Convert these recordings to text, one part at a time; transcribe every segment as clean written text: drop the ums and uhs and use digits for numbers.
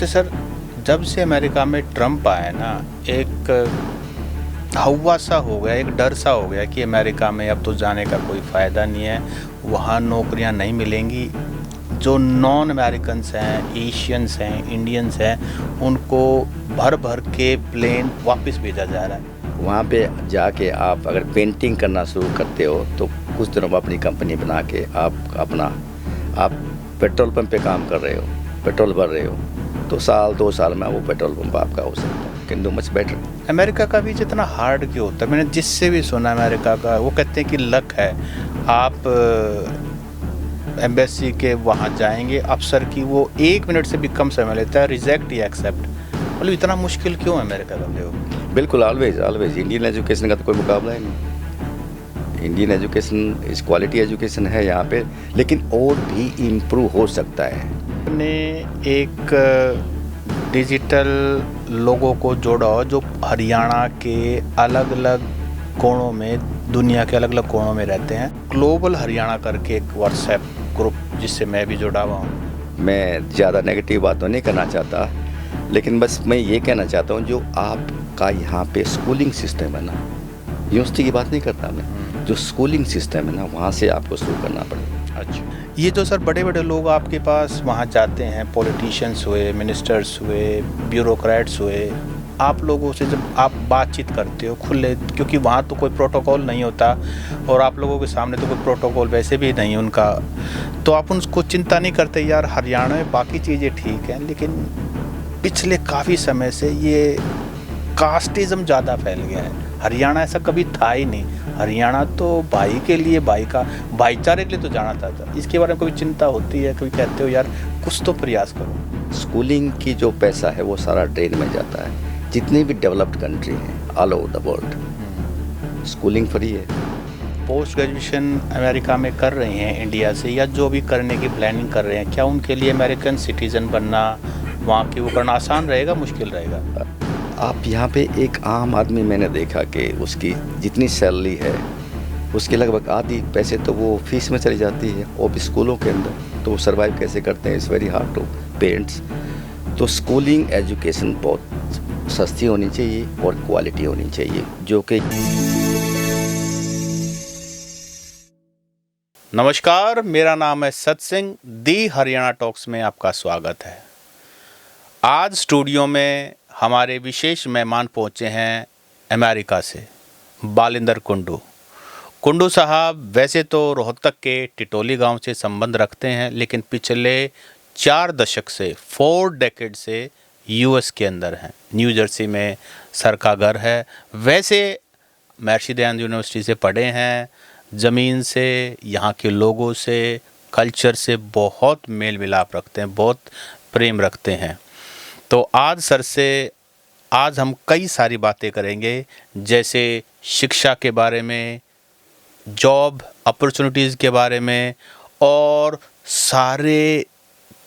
तो सर, जब से अमेरिका में ट्रम्प आया ना, एक हौवा सा हो गया, एक डर सा हो गया कि अमेरिका में अब तो जाने का कोई फ़ायदा नहीं है, वहाँ नौकरियाँ नहीं मिलेंगी। जो नॉन अमेरिकन्स हैं, एशियंस हैं, इंडियंस हैं, उनको भर भर के प्लेन वापस भेजा जा रहा है। वहाँ पे जाके आप अगर पेंटिंग करना शुरू करते हो तो कुछ दिनों में अपनी कंपनी बना के आप पेट्रोल पंप पे काम कर रहे हो, पेट्रोल भर रहे हो, तो साल 2 साल में वो पेट्रोल पंप आपका हो सकता है। Can do much better. America का भी जितना हार्ड क्यों होता है, मैंने जिससे भी सुना अमेरिका का, वो कहते हैं कि लक है। आप एम्बेसी के वहाँ जाएंगे, अफसर की वो 1 मिनट से भी कम समय लेता है, रिजेक्ट या एक्सेप्ट। मतलब इतना मुश्किल क्यों है अमेरिका का हो? बिल्कुल, ऑलवेज इंडियन एजुकेशन का तो कोई मुकाबला ही नहीं। इंडियन एजुकेशन इस क्वालिटी एजुकेशन है यहाँ पे, लेकिन और भी इम्प्रूव हो सकता है। ने एक डिजिटल लोगों को जोड़ा हो जो हरियाणा के अलग अलग कोणों में, दुनिया के अलग अलग कोणों में रहते हैं। ग्लोबल हरियाणा करके एक व्हाट्सएप ग्रुप जिससे मैं भी जुड़ा हुआ हूँ। मैं ज़्यादा नेगेटिव बात तो नहीं करना चाहता, लेकिन बस मैं ये कहना चाहता हूँ जो आपका यहाँ पे स्कूलिंग सिस्टम है ना, यूनिवर्सिटी की बात नहीं करता मैं, जो स्कूलिंग सिस्टम है ना, वहाँ से आपको शुरू करना पड़ेगा। अच्छा, ये जो सर बड़े बड़े लोग आपके पास वहाँ जाते हैं, पॉलिटिशियंस हुए, मिनिस्टर्स हुए, ब्यूरोक्रेट्स हुए, आप लोगों से जब आप बातचीत करते हो खुले, क्योंकि वहाँ तो कोई प्रोटोकॉल नहीं होता और आप लोगों के सामने तो कोई प्रोटोकॉल वैसे भी नहीं उनका, तो आप उनको चिंता नहीं करते यार हरियाणा में बाकी चीज़ें ठीक हैं, लेकिन पिछले काफ़ी समय से ये कास्टिज़्म ज़्यादा फैल गया है। हरियाणा ऐसा कभी था ही नहीं। हरियाणा तो भाई के लिए, भाई का भाईचारे के लिए तो जाना था। इसके बारे में कभी चिंता होती है, कभी कहते हो यार कुछ तो प्रयास करो? स्कूलिंग की जो पैसा है वो सारा ड्रेन में जाता है। जितनी भी डेवलप्ड कंट्री हैं all over the world, schooling free है। पोस्ट ग्रेजुएशन अमेरिका में कर रहे हैं इंडिया से, या जो भी करने की प्लानिंग कर रहे हैं, क्या उनके लिए अमेरिकन सिटीज़न बनना, वहाँ की वो करना आसान रहेगा, मुश्किल रहेगा? आप यहाँ पे एक आम आदमी मैंने देखा कि उसकी जितनी सैलरी है उसके लगभग आधी पैसे तो वो फीस में चली जाती है, वो भी स्कूलों के अंदर, तो वो सर्वाइव कैसे करते हैं? It's very hard to parents. तो स्कूलिंग एजुकेशन बहुत सस्ती होनी चाहिए और क्वालिटी होनी चाहिए, जो कि नमस्कार, मेरा नाम है सत्सिंह। दी हरियाणा टॉक्स में आपका स्वागत है। आज स्टूडियो में हमारे विशेष मेहमान पहुंचे हैं अमेरिका से, बालिंदर कुंडू। कुंडू साहब वैसे तो रोहतक के टिटोली गांव से संबंध रखते हैं, लेकिन पिछले 4 दशक से 4 डेकेड से यूएस के अंदर हैं। न्यू जर्सी में सर का घर है। वैसे महर्षि दयानंद यूनिवर्सिटी से पढ़े हैं। ज़मीन से, यहाँ के लोगों से, कल्चर से बहुत मेल मिलाप रखते हैं, बहुत प्रेम रखते हैं। तो आज हम कई सारी बातें करेंगे, जैसे शिक्षा के बारे में, जॉब अपॉर्चुनिटीज़ के बारे में, और सारे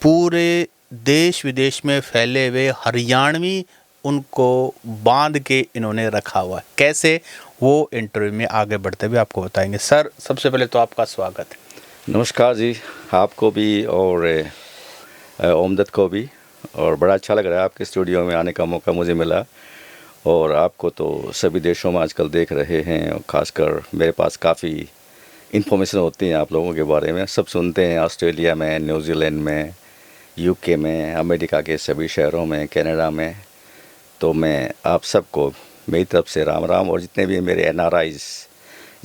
पूरे देश विदेश में फैले हुए हरियाणवी उनको बांध के इन्होंने रखा हुआ है। कैसे, वो इंटरव्यू में आगे बढ़ते हुए आपको बताएंगे। सर, सबसे पहले तो आपका स्वागत है। नमस्कार जी, आपको भी और ओमदत को भी, और बड़ा अच्छा लग रहा है आपके स्टूडियो में आने का मौका मुझे मिला। और आपको तो सभी देशों में आजकल देख रहे हैं, और ख़ासकर मेरे पास काफ़ी इन्फॉर्मेशन होती है आप लोगों के बारे में, सब सुनते हैं। ऑस्ट्रेलिया में, न्यूजीलैंड में, यूके में, अमेरिका के सभी शहरों में, कनाडा में। तो मैं आप सबको मेरी तरफ से राम राम, और जितने भी मेरे एनआरआईज़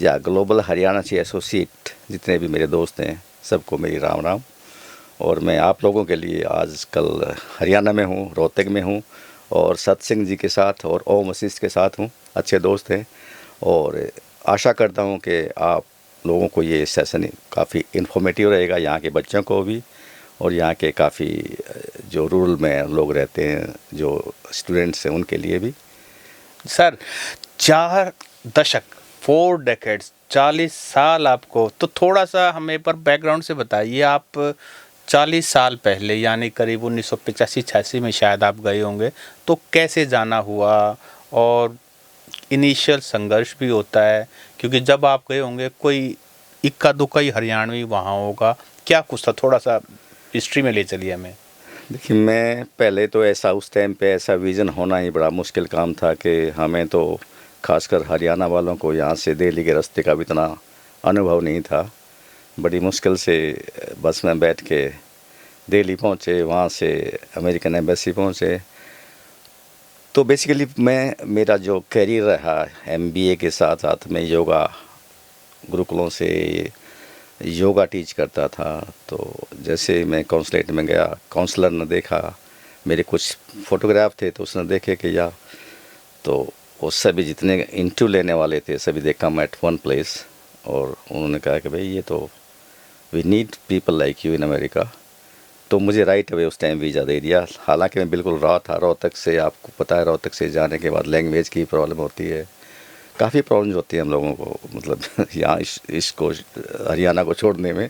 या ग्लोबल हरियाणा से एसोसिएट जितने भी मेरे दोस्त हैं, सबको मेरी राम राम। और मैं आप लोगों के लिए आजकल हरियाणा में हूँ, रोहतक में हूँ, और सत्सिंह जी के साथ और ओम वशिष्ठ के साथ हूँ। अच्छे दोस्त हैं, और आशा करता हूँ कि आप लोगों को ये सेशन काफ़ी इन्फॉर्मेटिव रहेगा, यहाँ के बच्चों को भी, और यहाँ के काफ़ी जो रूरल में लोग रहते हैं, जो स्टूडेंट्स हैं, उनके लिए भी। सर, 4 दशक, 4 डेकेड्स, 40 साल आपको, तो थोड़ा सा हमें पर बैकग्राउंड से बताइए। आप 40 साल पहले, यानी करीब 1985-86 में शायद आप गए होंगे, तो कैसे जाना हुआ? और इनिशियल संघर्ष भी होता है, क्योंकि जब आप गए होंगे कोई इक्का दुक्का ही हरियाणवी वहाँ होगा। क्या कुछ था, थोड़ा सा हिस्ट्री में ले चलिए हमें। देखिए, मैं पहले तो ऐसा उस टाइम पे ऐसा विज़न होना ही बड़ा मुश्किल काम था कि हमें तो खासकर हरियाणा वालों को यहाँ से दिल्ली के रास्ते का भी इतना अनुभव नहीं था। बड़ी मुश्किल से बस में बैठ के दिल्ली पहुँचे, वहाँ से अमेरिकन एम्बेसी पहुँचे। तो बेसिकली मेरा जो करियर रहा एमबीए के साथ साथ में योगा गुरुकुलों से योगा टीच करता था। तो जैसे मैं काउंसलेट में गया, काउंसलर ने देखा, मेरे कुछ फ़ोटोग्राफ थे तो उसने देखे कि या तो वो सभी जितने इंटरव्यू लेने वाले थे सभी they come at one place, और उन्होंने कहा कि भाई ये तो we need people like you in America. तो मुझे राइट अवे उस टाइम वीज़ा दे दिया। हालांकि मैं बिल्कुल रॉ था। रोहतक से, आपको पता है, रोहतक से जाने के बाद लैंग्वेज की प्रॉब्लम होती है, काफ़ी प्रॉब्लम्स होती है हम लोगों को, मतलब यहाँ इसको हरियाणा को छोड़ने में,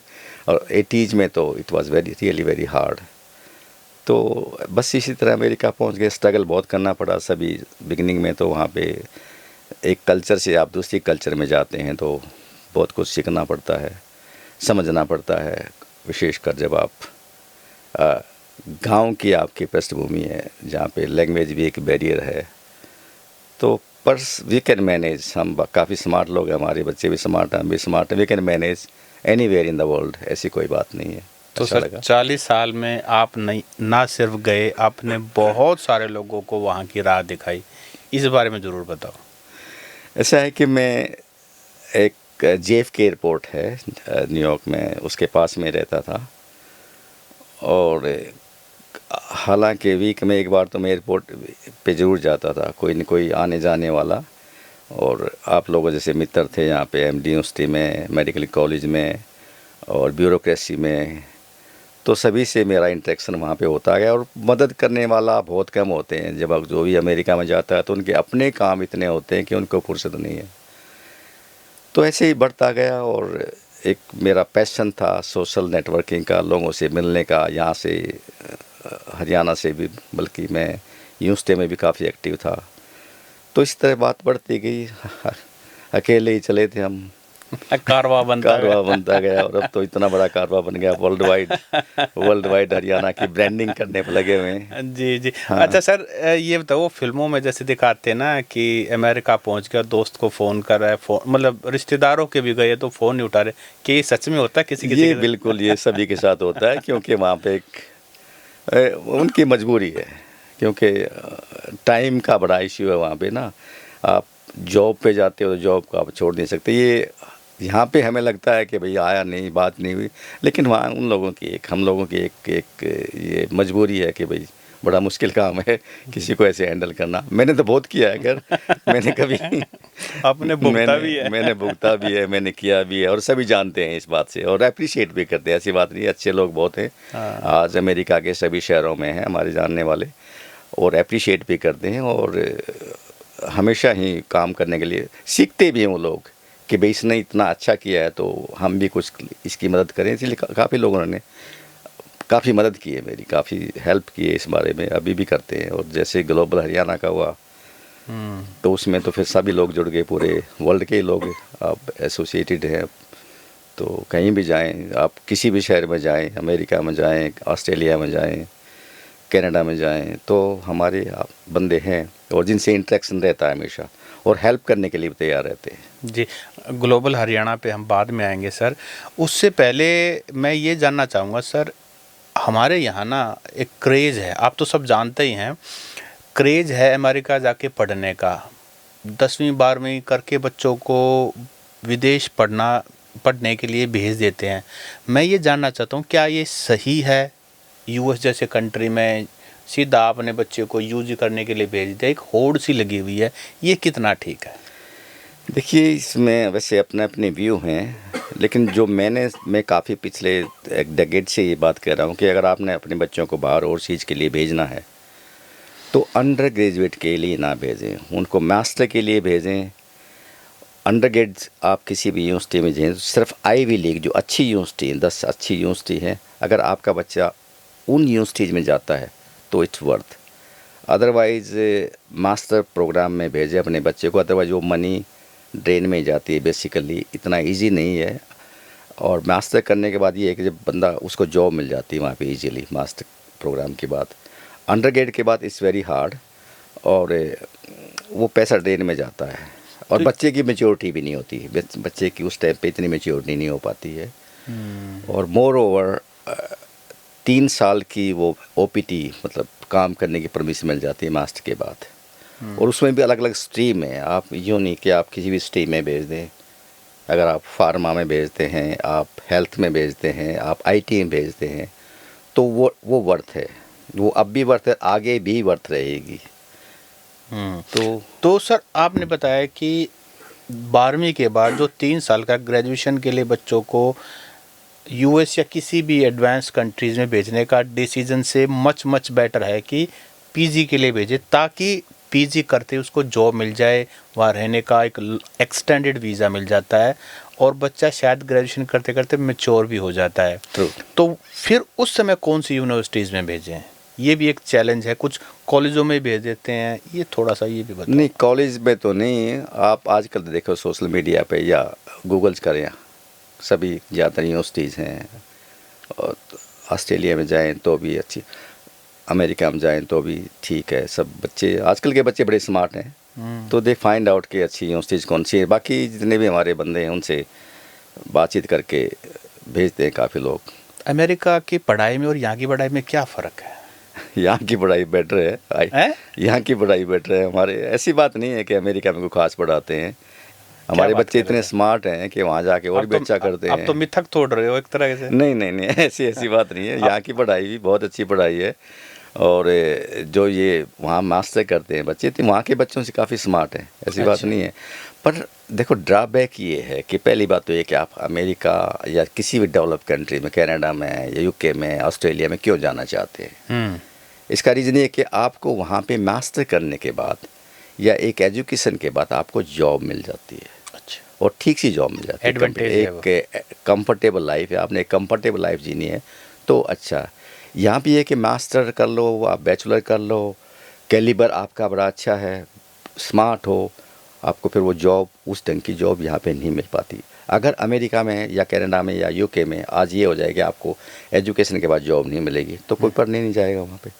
और 80s में तो it was really very hard. तो बस इसी तरह अमेरिका पहुँच गए। स्ट्रगल बहुत करना पड़ा सभी बिगिनिंग में। तो वहाँ पे एक कल्चर से आप दूसरी कल्चर में जाते हैं तो बहुत कुछ सीखना पड़ता है, समझना पड़ता है, विशेषकर जब आप गांव की आपकी पृष्ठभूमि है जहाँ पे लैंग्वेज भी एक बैरियर है। तो पर वी कैन मैनेज। हम काफ़ी स्मार्ट लोग हैं, हमारे बच्चे भी स्मार्ट हैं, हम भी स्मार्ट हैं। We can manage anywhere in the world, ऐसी कोई बात नहीं है। तो अच्छा सर लगा। 40 साल में आप नहीं ना सिर्फ गए, आपने बहुत सारे लोगों को वहाँ की राह दिखाई। इस बारे में ज़रूर बताओ। ऐसा है कि मैं एक JFK एयरपोर्ट है न्यूयॉर्क में, उसके पास में रहता था। और हालांकि वीक में एक बार तो मैं एयरपोर्ट पे ज़रूर जाता था, कोई न कोई आने जाने वाला। और आप लोगों जैसे मित्र थे यहाँ पे एमडी यूनिवर्सिटी में, मेडिकल कॉलेज में और ब्यूरोक्रेसी में, तो सभी से मेरा इंटरेक्शन वहाँ पे होता गया। और मदद करने वाला बहुत कम होते हैं। जब जो भी अमेरिका में जाता है तो उनके अपने काम इतने होते हैं कि उनको फुर्सत नहीं है। तो ऐसे ही बढ़ता गया। और एक मेरा पैशन था सोशल नेटवर्किंग का, लोगों से मिलने का। यहाँ से हरियाणा से भी, बल्कि मैं यूनिवर्सिटी में भी काफ़ी एक्टिव था। तो इस तरह बात बढ़ती गई। अकेले ही चले थे हम, कारवा बनता गया। और अब तो इतना बड़ा कारवा बन गया, वर्ल्ड वाइड हरियाणा की ब्रांडिंग करने पर लगे हुए हैं। जी जी। हाँ। अच्छा सर, ये बताओ, फिल्मों में जैसे दिखाते हैं ना कि अमेरिका पहुंच गया, दोस्त को फ़ोन कर रहा है, फ़ोन मतलब रिश्तेदारों के भी गए तो फ़ोन नहीं उठा रहे, कि ये सच में होता है किसी किसी ये के साथ? बिल्कुल, ये सभी के साथ होता है, क्योंकि वहाँ पे उनकी मजबूरी है, क्योंकि टाइम का बड़ा इश्यू है वहाँ पे ना। आप जॉब पे जाते हो तो जॉब को आप छोड़ नहीं सकते। ये यहाँ पे हमें लगता है कि भाई आया नहीं, बात नहीं हुई, लेकिन वहाँ उन लोगों की हम लोगों की एक ये मजबूरी है कि भाई बड़ा मुश्किल काम है किसी को ऐसे हैंडल करना। मैंने तो बहुत किया है, अगर मैंने कभी आपने भुगता भी है। मैंने भुगता भी है, मैंने किया भी है, और सभी जानते हैं इस बात से और अप्रिशिएट भी करते हैं। ऐसी बात नहीं है, अच्छे लोग बहुत हैं। हाँ। आज अमेरिका के सभी शहरों में हैं हमारे जानने वाले, और अप्रिशिएट भी करते हैं। और हमेशा ही काम करने के लिए सीखते भी हैं वो लोग कि भाई इसने इतना अच्छा किया है तो हम भी कुछ इसकी मदद करें। इसलिए काफ़ी लोगों ने काफ़ी मदद की है मेरी, काफ़ी हेल्प की है इस बारे में, अभी भी करते हैं। और जैसे ग्लोबल हरियाणा का हुआ तो उसमें तो फिर सभी लोग जुड़ गए, पूरे वर्ल्ड के लोग अब एसोसिएटेड हैं। तो कहीं भी जाएं, आप किसी भी शहर में जाएं, अमेरिका में जाएं, ऑस्ट्रेलिया में जाएं, कनाडा में जाएं, तो हमारे बंदे हैं और जिनसे इंटरेक्शन रहता है हमेशा, और हेल्प करने के लिए तैयार रहते हैं। जी, ग्लोबल हरियाणा पे हम बाद में आएंगे सर। उससे पहले मैं ये जानना चाहूँगा सर, हमारे यहाँ ना एक क्रेज़ है, आप तो सब जानते ही हैं, क्रेज़ है अमेरिका जाके पढ़ने का। 10वीं 12वीं करके बच्चों को विदेश पढ़ने के लिए भेज देते हैं। मैं ये जानना चाहता हूँ, क्या ये सही है? यूएस जैसे कंट्री में सीधा अपने बच्चे को यूज करने के लिए भेज दिया, एक होड़ सी लगी हुई है, ये कितना ठीक है? देखिए, इसमें वैसे अपने अपने व्यू हैं, लेकिन जो मैं काफ़ी पिछले एक डेकेड से ये बात कर रहा हूँ कि अगर आपने अपने बच्चों को बाहर और चीज़ के लिए भेजना है तो अंडर ग्रेजुएट के लिए ना भेजें, उनको मास्टर के लिए भेजें। अंडर ग्रेड आप किसी भी यूनिवर्सिटी में जाएँ, सिर्फ आईवी लीग जो अच्छी यूनिवर्सिटी है, 10 अच्छी यूनिवर्सिटी है, अगर आपका बच्चा उन यूनिवर्सिटीज़ में जाता है तो it's worth. Otherwise master program में भेजें अपने बच्चे को, अदरवाइज़ वो मनी ड्रेन में जाती है। बेसिकली इतना इजी नहीं है। और मास्टर करने के बाद ये है कि जब बंदा उसको जॉब मिल जाती है वहाँ पे इजीली, मास्टर प्रोग्राम की बात। अंडर ग्रेड के बाद इट्स वेरी हार्ड, और वो पैसा ड्रेन में जाता है, और तो बच्चे की मेच्योरिटी भी नहीं होती, बच्चे की उस टाइम पे इतनी मेच्योरिटी नहीं हो पाती है। और मोर ओवर 3 साल की वो OPT मतलब काम करने की परमिशन मिल जाती है मास्टर के बाद। और उसमें भी अलग अलग स्ट्रीम है, आप यूँ नहीं कि आप किसी भी स्ट्रीम में भेज दें। अगर आप फार्मा में भेजते हैं, आप हेल्थ में भेजते हैं, आप IT में भेजते हैं, तो वो वर्थ है, वो अब भी वर्थ है, आगे भी वर्थ रहेगी। तो सर आपने बताया कि 12वीं के बाद जो 3 साल का ग्रेजुएशन के लिए बच्चों को US या किसी भी एडवांस कंट्रीज़ में भेजने का डिसीजन से मच बेटर है कि PG के लिए भेजे, ताकि PG करते उसको जॉब मिल जाए, वहाँ रहने का एक एक्सटेंडेड वीज़ा मिल जाता है, और बच्चा शायद ग्रेजुएशन करते करते मैच्योर भी हो जाता है। True. तो फिर उस समय कौन सी यूनिवर्सिटीज़ में भेजें? ये भी एक चैलेंज है, कुछ कॉलेजों में भेज देते हैं, ये थोड़ा सा ये भी बताओ। नहीं, कॉलेज में तो नहीं। आप आजकल देखो सोशल मीडिया पे या गूगल्स करें, सभी ज़्यादातर यूनिवर्सिटीज़ हैं। और ऑस्ट्रेलिया में जाएं तो भी अच्छी, अमेरिका में जाएं तो भी ठीक है। सब बच्चे, आजकल के बच्चे बड़े स्मार्ट हैं, तो दे फाइंड आउट कि अच्छी यूनिवर्सिटीज़ कौन सी है। बाकी जितने भी हमारे बंदे हैं उनसे बातचीत करके भेजते हैं काफ़ी लोग। अमेरिका की पढ़ाई में और यहाँ की पढ़ाई में क्या फ़र्क है? यहाँ की पढ़ाई बेटर है, यहाँ की पढ़ाई बेटर है। हमारे ऐसी बात नहीं है कि अमेरिका में कोई खास पढ़ाते हैं। हमारे बच्चे इतने स्मार्ट हैं कि वहाँ जाके और भी अच्छा करते हैं। अब तो मिथक तोड़ रहे हो एक तरह से। नहीं, ऐसी बात नहीं है। यहाँ की पढ़ाई भी बहुत अच्छी पढ़ाई है, और जो ये वहाँ मास्टर करते हैं बच्चे, तो वहाँ के बच्चों से काफ़ी स्मार्ट हैं, ऐसी बात नहीं है। पर देखो, ड्रॉबैक ये है कि पहली बात तो ये कि आप अमेरिका या किसी भी डेवलप कंट्री में, कनाडा में या UK में, ऑस्ट्रेलिया में क्यों जाना चाहते हैं? इसका रीज़न ये है कि आपको वहाँ पे मास्टर करने के बाद या एक एजुकेशन के बाद आपको जॉब मिल जाती है। अच्छा, और ठीक सी जॉब मिल जाती है। एडवांटेज है वो। एक कंफर्टेबल लाइफ है, आपने एक कंफर्टेबल लाइफ जीनी है तो अच्छा। यहाँ भी है कि मास्टर कर लो, आप बैचलर कर लो, कैलिबर आपका बड़ा अच्छा है, स्मार्ट हो, आपको फिर वो जॉब, उस ढंग की जॉब यहाँ पे नहीं मिल पाती। अगर अमेरिका में या कनाडा में या UK में आज ये हो जाएगा आपको एजुकेशन के बाद जॉब नहीं मिलेगी, तो कोई पढ़ने नहीं जाएगा वहाँ पे।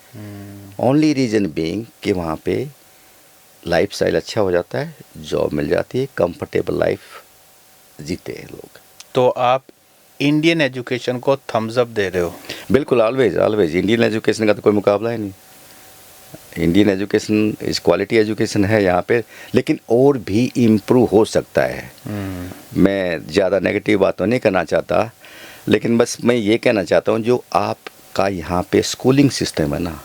ओनली रीज़न बीइंग कि वहाँ पे लाइफ स्टाइल अच्छा हो जाता है, जॉब मिल जाती है, कंफर्टेबल लाइफ जीते हैं लोग। तो आप इंडियन एजुकेशन को थम्स अप दे रहे हो? बिल्कुल, ऑलवेज इंडियन एजुकेशन का तो कोई मुकाबला ही नहीं। इंडियन एजुकेशन इस क्वालिटी एजुकेशन है यहाँ पे, लेकिन और भी इम्प्रूव हो सकता है। मैं ज़्यादा नेगेटिव बात तो नहीं करना चाहता, लेकिन बस मैं ये कहना चाहता हूँ, जो आपका यहाँ पे स्कूलिंग सिस्टम है ना,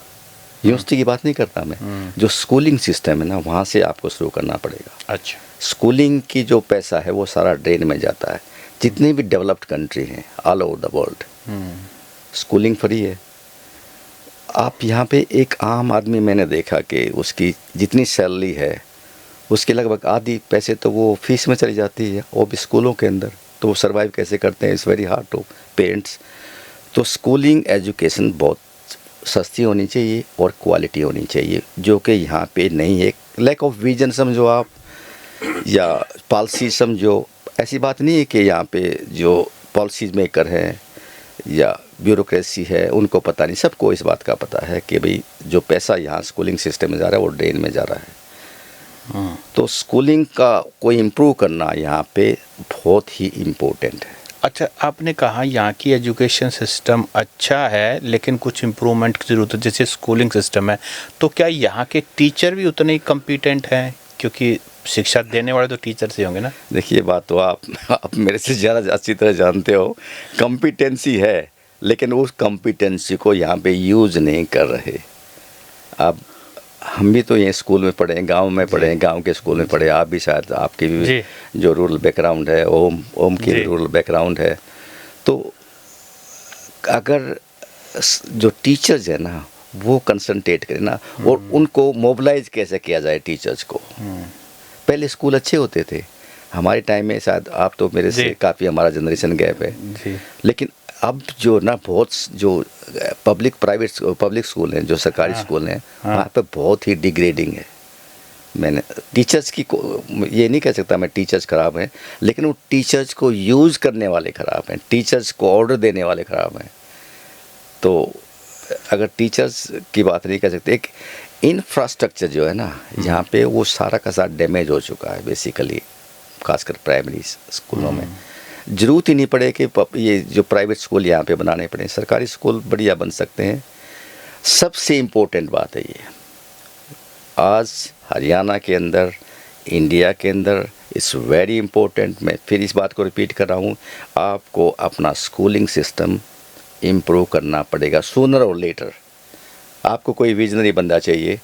यूनिवर्सिटी की बात नहीं करता मैं, जो स्कूलिंग सिस्टम है ना, वहाँ से आपको शुरू करना पड़ेगा। अच्छा, स्कूलिंग की जो पैसा है वो सारा ड्रेन में जाता है। जितने भी डेवलप्ड कंट्री हैं all over the world, schooling free है। आप यहाँ पे एक आम आदमी, मैंने देखा कि उसकी जितनी सैलरी है उसके लगभग आधी पैसे तो वो फीस में चली जाती है, वो भी स्कूलों के अंदर। तो वो सर्वाइव कैसे करते हैं? It's very hard to parents. तो स्कूलिंग एजुकेशन बहुत सस्ती होनी चाहिए और क्वालिटी होनी चाहिए, जो कि यहाँ पे नहीं है। लैक ऑफ विजन समझो आप, या पॉलिसी समझो। ऐसी बात नहीं है कि यहाँ पे जो पॉलिसीज मेकर हैं या ब्यूरोक्रेसी है उनको पता नहीं, सबको इस बात का पता है कि भाई जो पैसा यहाँ स्कूलिंग सिस्टम में जा रहा है वो ड्रेन में जा रहा है। तो स्कूलिंग का कोई इम्प्रूव करना यहाँ पे बहुत ही इम्पोर्टेंट है। अच्छा, आपने कहा यहाँ की एजुकेशन सिस्टम अच्छा है लेकिन कुछ इम्प्रूवमेंट की ज़रूरत है, जैसे स्कूलिंग सिस्टम है, तो क्या यहाँ के टीचर भी उतने ही कम्पिटेंट हैं? क्योंकि शिक्षा देने वाले तो टीचर से होंगे ना। देखिए, बात तो आप मेरे से ज़्यादा अच्छी तरह जानते हो। कॉम्पिटेंसी है, लेकिन उस कॉम्पिटेंसी को यहाँ पे यूज़ नहीं कर रहे। अब हम भी तो ये स्कूल में पढ़े हैं, गांव में पढ़े हैं, गांव के स्कूल में पढ़े। आप भी शायद, आपकी भी जो रूरल बैकग्राउंड है, ओम की रूरल बैकग्राउंड है। तो अगर जो टीचर्स है ना वो कंसंट्रेट करें ना, और उनको मोबिलाइज कैसे किया जाए टीचर्स को। पहले स्कूल अच्छे होते थे हमारे टाइम में, शायद आप तो मेरे से काफ़ी, हमारा जनरेशन गैप है, लेकिन अब जो ना बहुत जो पब्लिक स्कूल हैं, जो सरकारी स्कूल हैं, वहाँ पे बहुत ही डिग्रेडिंग है। मैंने टीचर्स की ये नहीं कह सकता मैं टीचर्स ख़राब हैं, लेकिन वो टीचर्स को यूज़ करने वाले ख़राब हैं, टीचर्स को ऑर्डर देने वाले ख़राब हैं। तो अगर टीचर्स की बात नहीं कर सकते, एक इंफ्रास्ट्रक्चर जो है ना यहाँ पे वो सारा का सारा डैमेज हो चुका है बेसिकली, खासकर प्राइमरी स्कूलों में। ज़रूरत ही नहीं पड़े कि ये जो प्राइवेट स्कूल यहाँ पे बनाने पड़े, सरकारी स्कूल बढ़िया बन सकते हैं। सबसे इम्पोर्टेंट बात है ये, आज हरियाणा के अंदर, इंडिया के अंदर इट्स वेरी इम्पोर्टेंट, मैं फिर इस बात को रिपीट कर रहा हूँ, आपको अपना स्कूलिंग सिस्टम इम्प्रूव करना पड़ेगा सूनर और लेटर। आपको कोई विजनरी बंदा चाहिए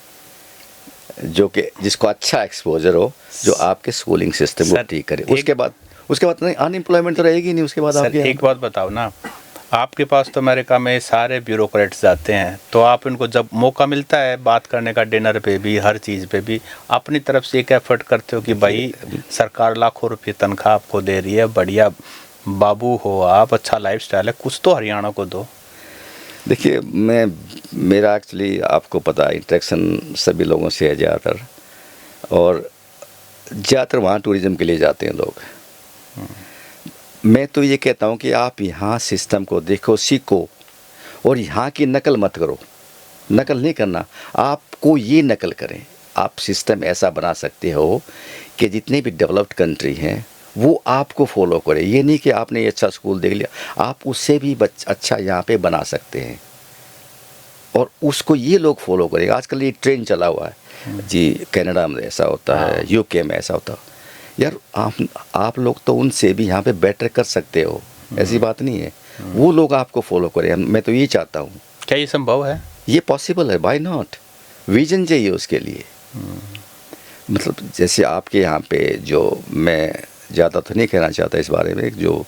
जो कि जिसको अच्छा एक्सपोजर हो, जो आपके स्कूलिंग सिस्टम को ठीक करे। उसके बाद नहीं, अनएम्प्लॉयमेंट तो रहेगी नहीं उसके बाद। सर आपके एक बात बताओ ना, आपके पास तो अमेरिका में सारे ब्यूरोक्रेट्स जाते हैं, तो आप इनको जब मौका मिलता है बात करने का, डिनर पे भी, हर चीज़ पे भी, अपनी तरफ से एक एफर्ट करते हो कि भाई सरकार लाखों रुपये तनख्वाह आपको दे रही है, बढ़िया बाबू हो आप, अच्छा लाइफस्टाइल है, कुछ तो हरियाणा को दो। देखिए, मेरा एक्चुअली आपको पता है इंटरेक्शन सभी लोगों से है ज़्यादातर, और ज़्यादातर वहाँ टूरिज़्म के लिए जाते हैं लोग। मैं तो ये कहता हूँ कि आप यहाँ सिस्टम को देखो, सीखो, और यहाँ की नकल मत करो। नकल नहीं करना, आपको ये नकल करें। आप सिस्टम ऐसा बना सकते हो कि जितने भी डेवलप्ड कंट्री हैं वो आपको फॉलो करें। ये नहीं कि आपने ये अच्छा स्कूल देख लिया, आप उससे भी अच्छा यहाँ पे बना सकते हैं और उसको ये लोग फॉलो करेंगे। आजकल ये ट्रेंड चला हुआ है जी, कनाडा में ऐसा होता है, यूके में ऐसा होता है। यार आप लोग तो उनसे भी यहाँ पे बेटर कर सकते हो, ऐसी बात नहीं है। वो लोग आपको फॉलो करें, मैं तो ये चाहता हूँ। क्या ये संभव है? ये पॉसिबल है, बाय नॉट। विजन चाहिए उसके लिए। मतलब जैसे आपके यहाँ पे जो, मैं ज़्यादा तो नहीं कहना चाहता इस बारे में, जो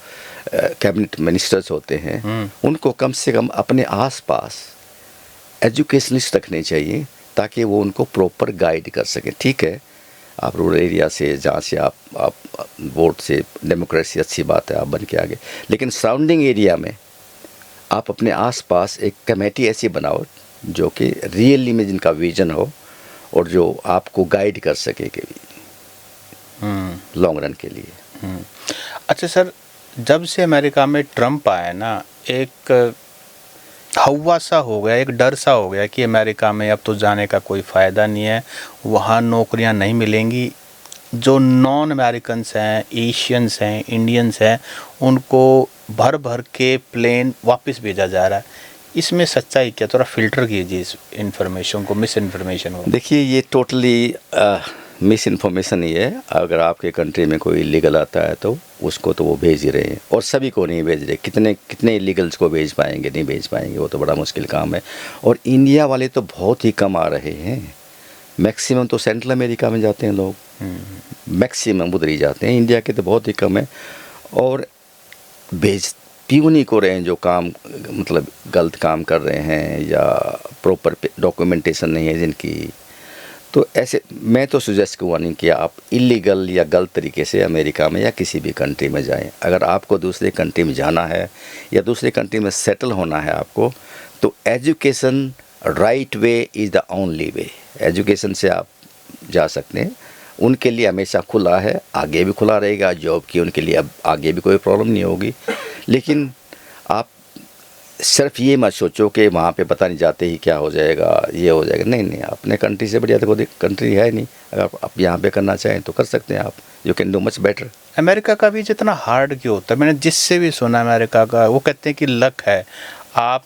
कैबिनेट मिनिस्टर्स होते हैं उनको कम से कम अपने आसपास एजुकेशनिस्ट रखने चाहिए ताकि वो उनको प्रॉपर गाइड कर सकें। ठीक है, आप रूरल एरिया से, जहाँ से आप वोट से, डेमोक्रेसी अच्छी बात है, आप बन के आगे, लेकिन सराउंडिंग एरिया में आप अपने आसपास एक कमेटी ऐसी बनाओ जो कि रियली में जिनका विजन हो और जो आपको गाइड कर सके कि लॉन्ग रन के लिए। अच्छा सर, जब से अमेरिका में ट्रम्प आया ना, एक हवा सा हो गया, एक डर सा हो गया कि अमेरिका में अब तो जाने का कोई फ़ायदा नहीं है, वहाँ नौकरियाँ नहीं मिलेंगी। जो नॉन अमेरिकन्स हैं, एशियंस हैं, इंडियंस हैं, उनको भर भर के प्लेन वापस भेजा जा रहा है। इसमें सच्चाई क्या? थोड़ा फिल्टर कीजिए इस इन्फॉर्मेशन को, मिस इन्फॉर्मेशन को। देखिए, ये टोटली मिस इन्फॉर्मेशन ही है। अगर आपके कंट्री में कोई इलीगल आता है तो उसको तो वो भेज ही रहे हैं, और सभी को नहीं भेज रहे। कितने इलीगल्स को भेज पाएंगे? नहीं भेज पाएंगे, वो तो बड़ा मुश्किल काम है। और इंडिया वाले तो बहुत ही कम आ रहे हैं। मैक्सिमम तो सेंट्रल अमेरिका में जाते हैं लोग, मैक्सिमम उधर ही जाते हैं। इंडिया के तो बहुत ही कम है, और भेज क्यों नहीं को रहे हैं जो काम, मतलब गलत काम कर रहे हैं या प्रॉपर डॉक्यूमेंटेशन नहीं है जिनकी। तो ऐसे मैं तो सजेस्ट करूँगा नहीं कि आप इलीगल या गलत तरीके से अमेरिका में या किसी भी कंट्री में जाएं। अगर आपको दूसरे कंट्री में जाना है या दूसरे कंट्री में सेटल होना है आपको, तो education right way is the only way. Education से आप जा सकते हैं, उनके लिए हमेशा खुला है, आगे भी खुला रहेगा। जॉब की उनके लिए अब आगे भी कोई प्रॉब्लम नहीं होगी। लेकिन आप सिर्फ ये मत सोचो कि वहाँ पे पता नहीं जाते ही क्या हो जाएगा, ये हो जाएगा। नहीं, अपने कंट्री से बढ़िया तो कोई कंट्री है नहीं। अगर आप यहाँ पे करना चाहें तो कर सकते हैं आप। You can do much better. America का भी जितना हार्ड क्यों होता है, मैंने जिससे भी सुना अमेरिका का, वो कहते हैं कि लक है। आप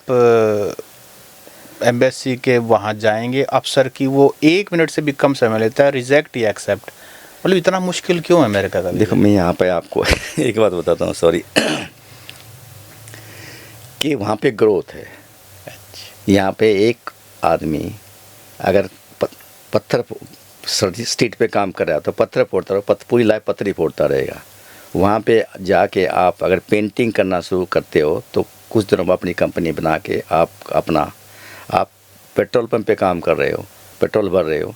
एम्बेसी के वहाँ जाएंगे, अफसर की वो 1 मिनट से भी कम समय लेता है, रिजेक्ट या एक्सेप्ट। मतलब इतना मुश्किल क्यों है अमेरिका का? देखो, मैं यहाँ पे आपको एक बात बताता हूँ, सॉरी, कि वहाँ पे ग्रोथ है। यहाँ पे एक आदमी अगर पत्थर स्ट्रीट पे काम कर रहा है तो पत्थर फोड़ता रहो, पूरी लाइफ पत्थर ही फोड़ता रहेगा। वहाँ पे जाके आप अगर पेंटिंग करना शुरू करते हो तो कुछ दिनों में अपनी कंपनी बना के आप पेट्रोल पंप पे काम कर रहे हो, पेट्रोल भर रहे हो,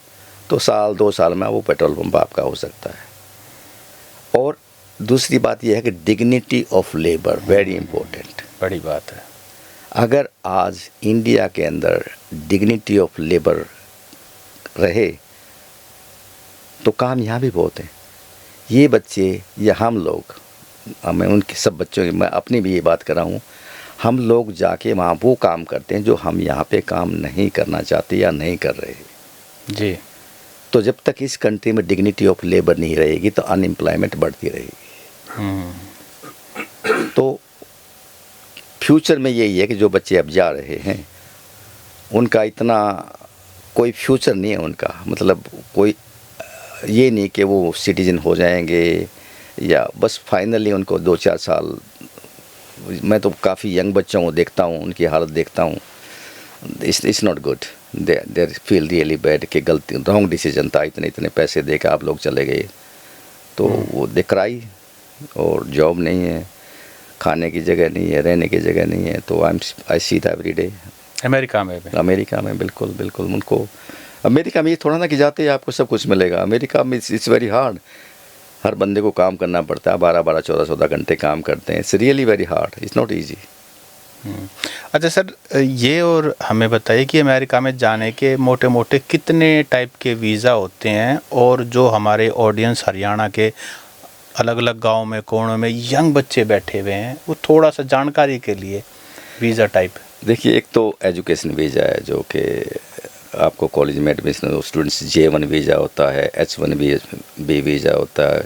तो 1-2 साल में वो पेट्रोल पंप आपका हो सकता है। और दूसरी बात यह है कि dignity of labour very important, बड़ी बात है। अगर आज इंडिया के अंदर डिग्निटी ऑफ लेबर रहे तो काम यहाँ भी बहुत है। ये बच्चे या हम लोग, मैं उनके सब बच्चों की, मैं अपनी भी ये बात कर रहा हूँ, हम लोग जाके वहाँ वो काम करते हैं जो हम यहाँ पे काम नहीं करना चाहते या नहीं कर रहे। जी। तो जब तक इस कंट्री में डिग्निटी ऑफ लेबर नहीं रहेगी तो अनएम्प्लॉयमेंट बढ़ती रहेगी। तो फ्यूचर में यही है कि जो बच्चे अब जा रहे हैं उनका इतना कोई फ्यूचर नहीं है उनका, मतलब कोई ये नहीं कि वो सिटीजन हो जाएंगे या बस फाइनली उनको 2-4 साल। मैं तो काफ़ी यंग बच्चों को देखता हूँ, उनकी हालत देखता हूँ, it's not good. They feel really bad कि गलती रॉन्ग डिसीजन था, इतने पैसे दे के आप लोग चले गए। तो वो दे क्राई, और जॉब नहीं है, खाने की जगह नहीं है, रहने की जगह नहीं है। तो I see that every day. America में भी? अमेरिका में बिल्कुल बिल्कुल। उनको अमेरिका में ये थोड़ा ना कि जाते ही आपको सब कुछ मिलेगा। अमेरिका में इट्स वेरी हार्ड। हर बंदे को काम करना पड़ता है, 12-12, 14-14 घंटे काम करते हैं। It's really very hard, it's not easy. अच्छा सर, ये और हमें बताइए कि अमेरिका में जाने के मोटे मोटे कितने टाइप के वीज़ा होते हैं, और जो हमारे ऑडियंस हरियाणा के अलग अलग गाँव में कोणों में यंग बच्चे बैठे हुए हैं, वो थोड़ा सा जानकारी के लिए वीज़ा टाइप। देखिए, एक तो एजुकेशन वीज़ा है जो कि आपको कॉलेज में एडमिशन, स्टूडेंट्स J1 वीज़ा होता है, H1B वीज़ा होता है।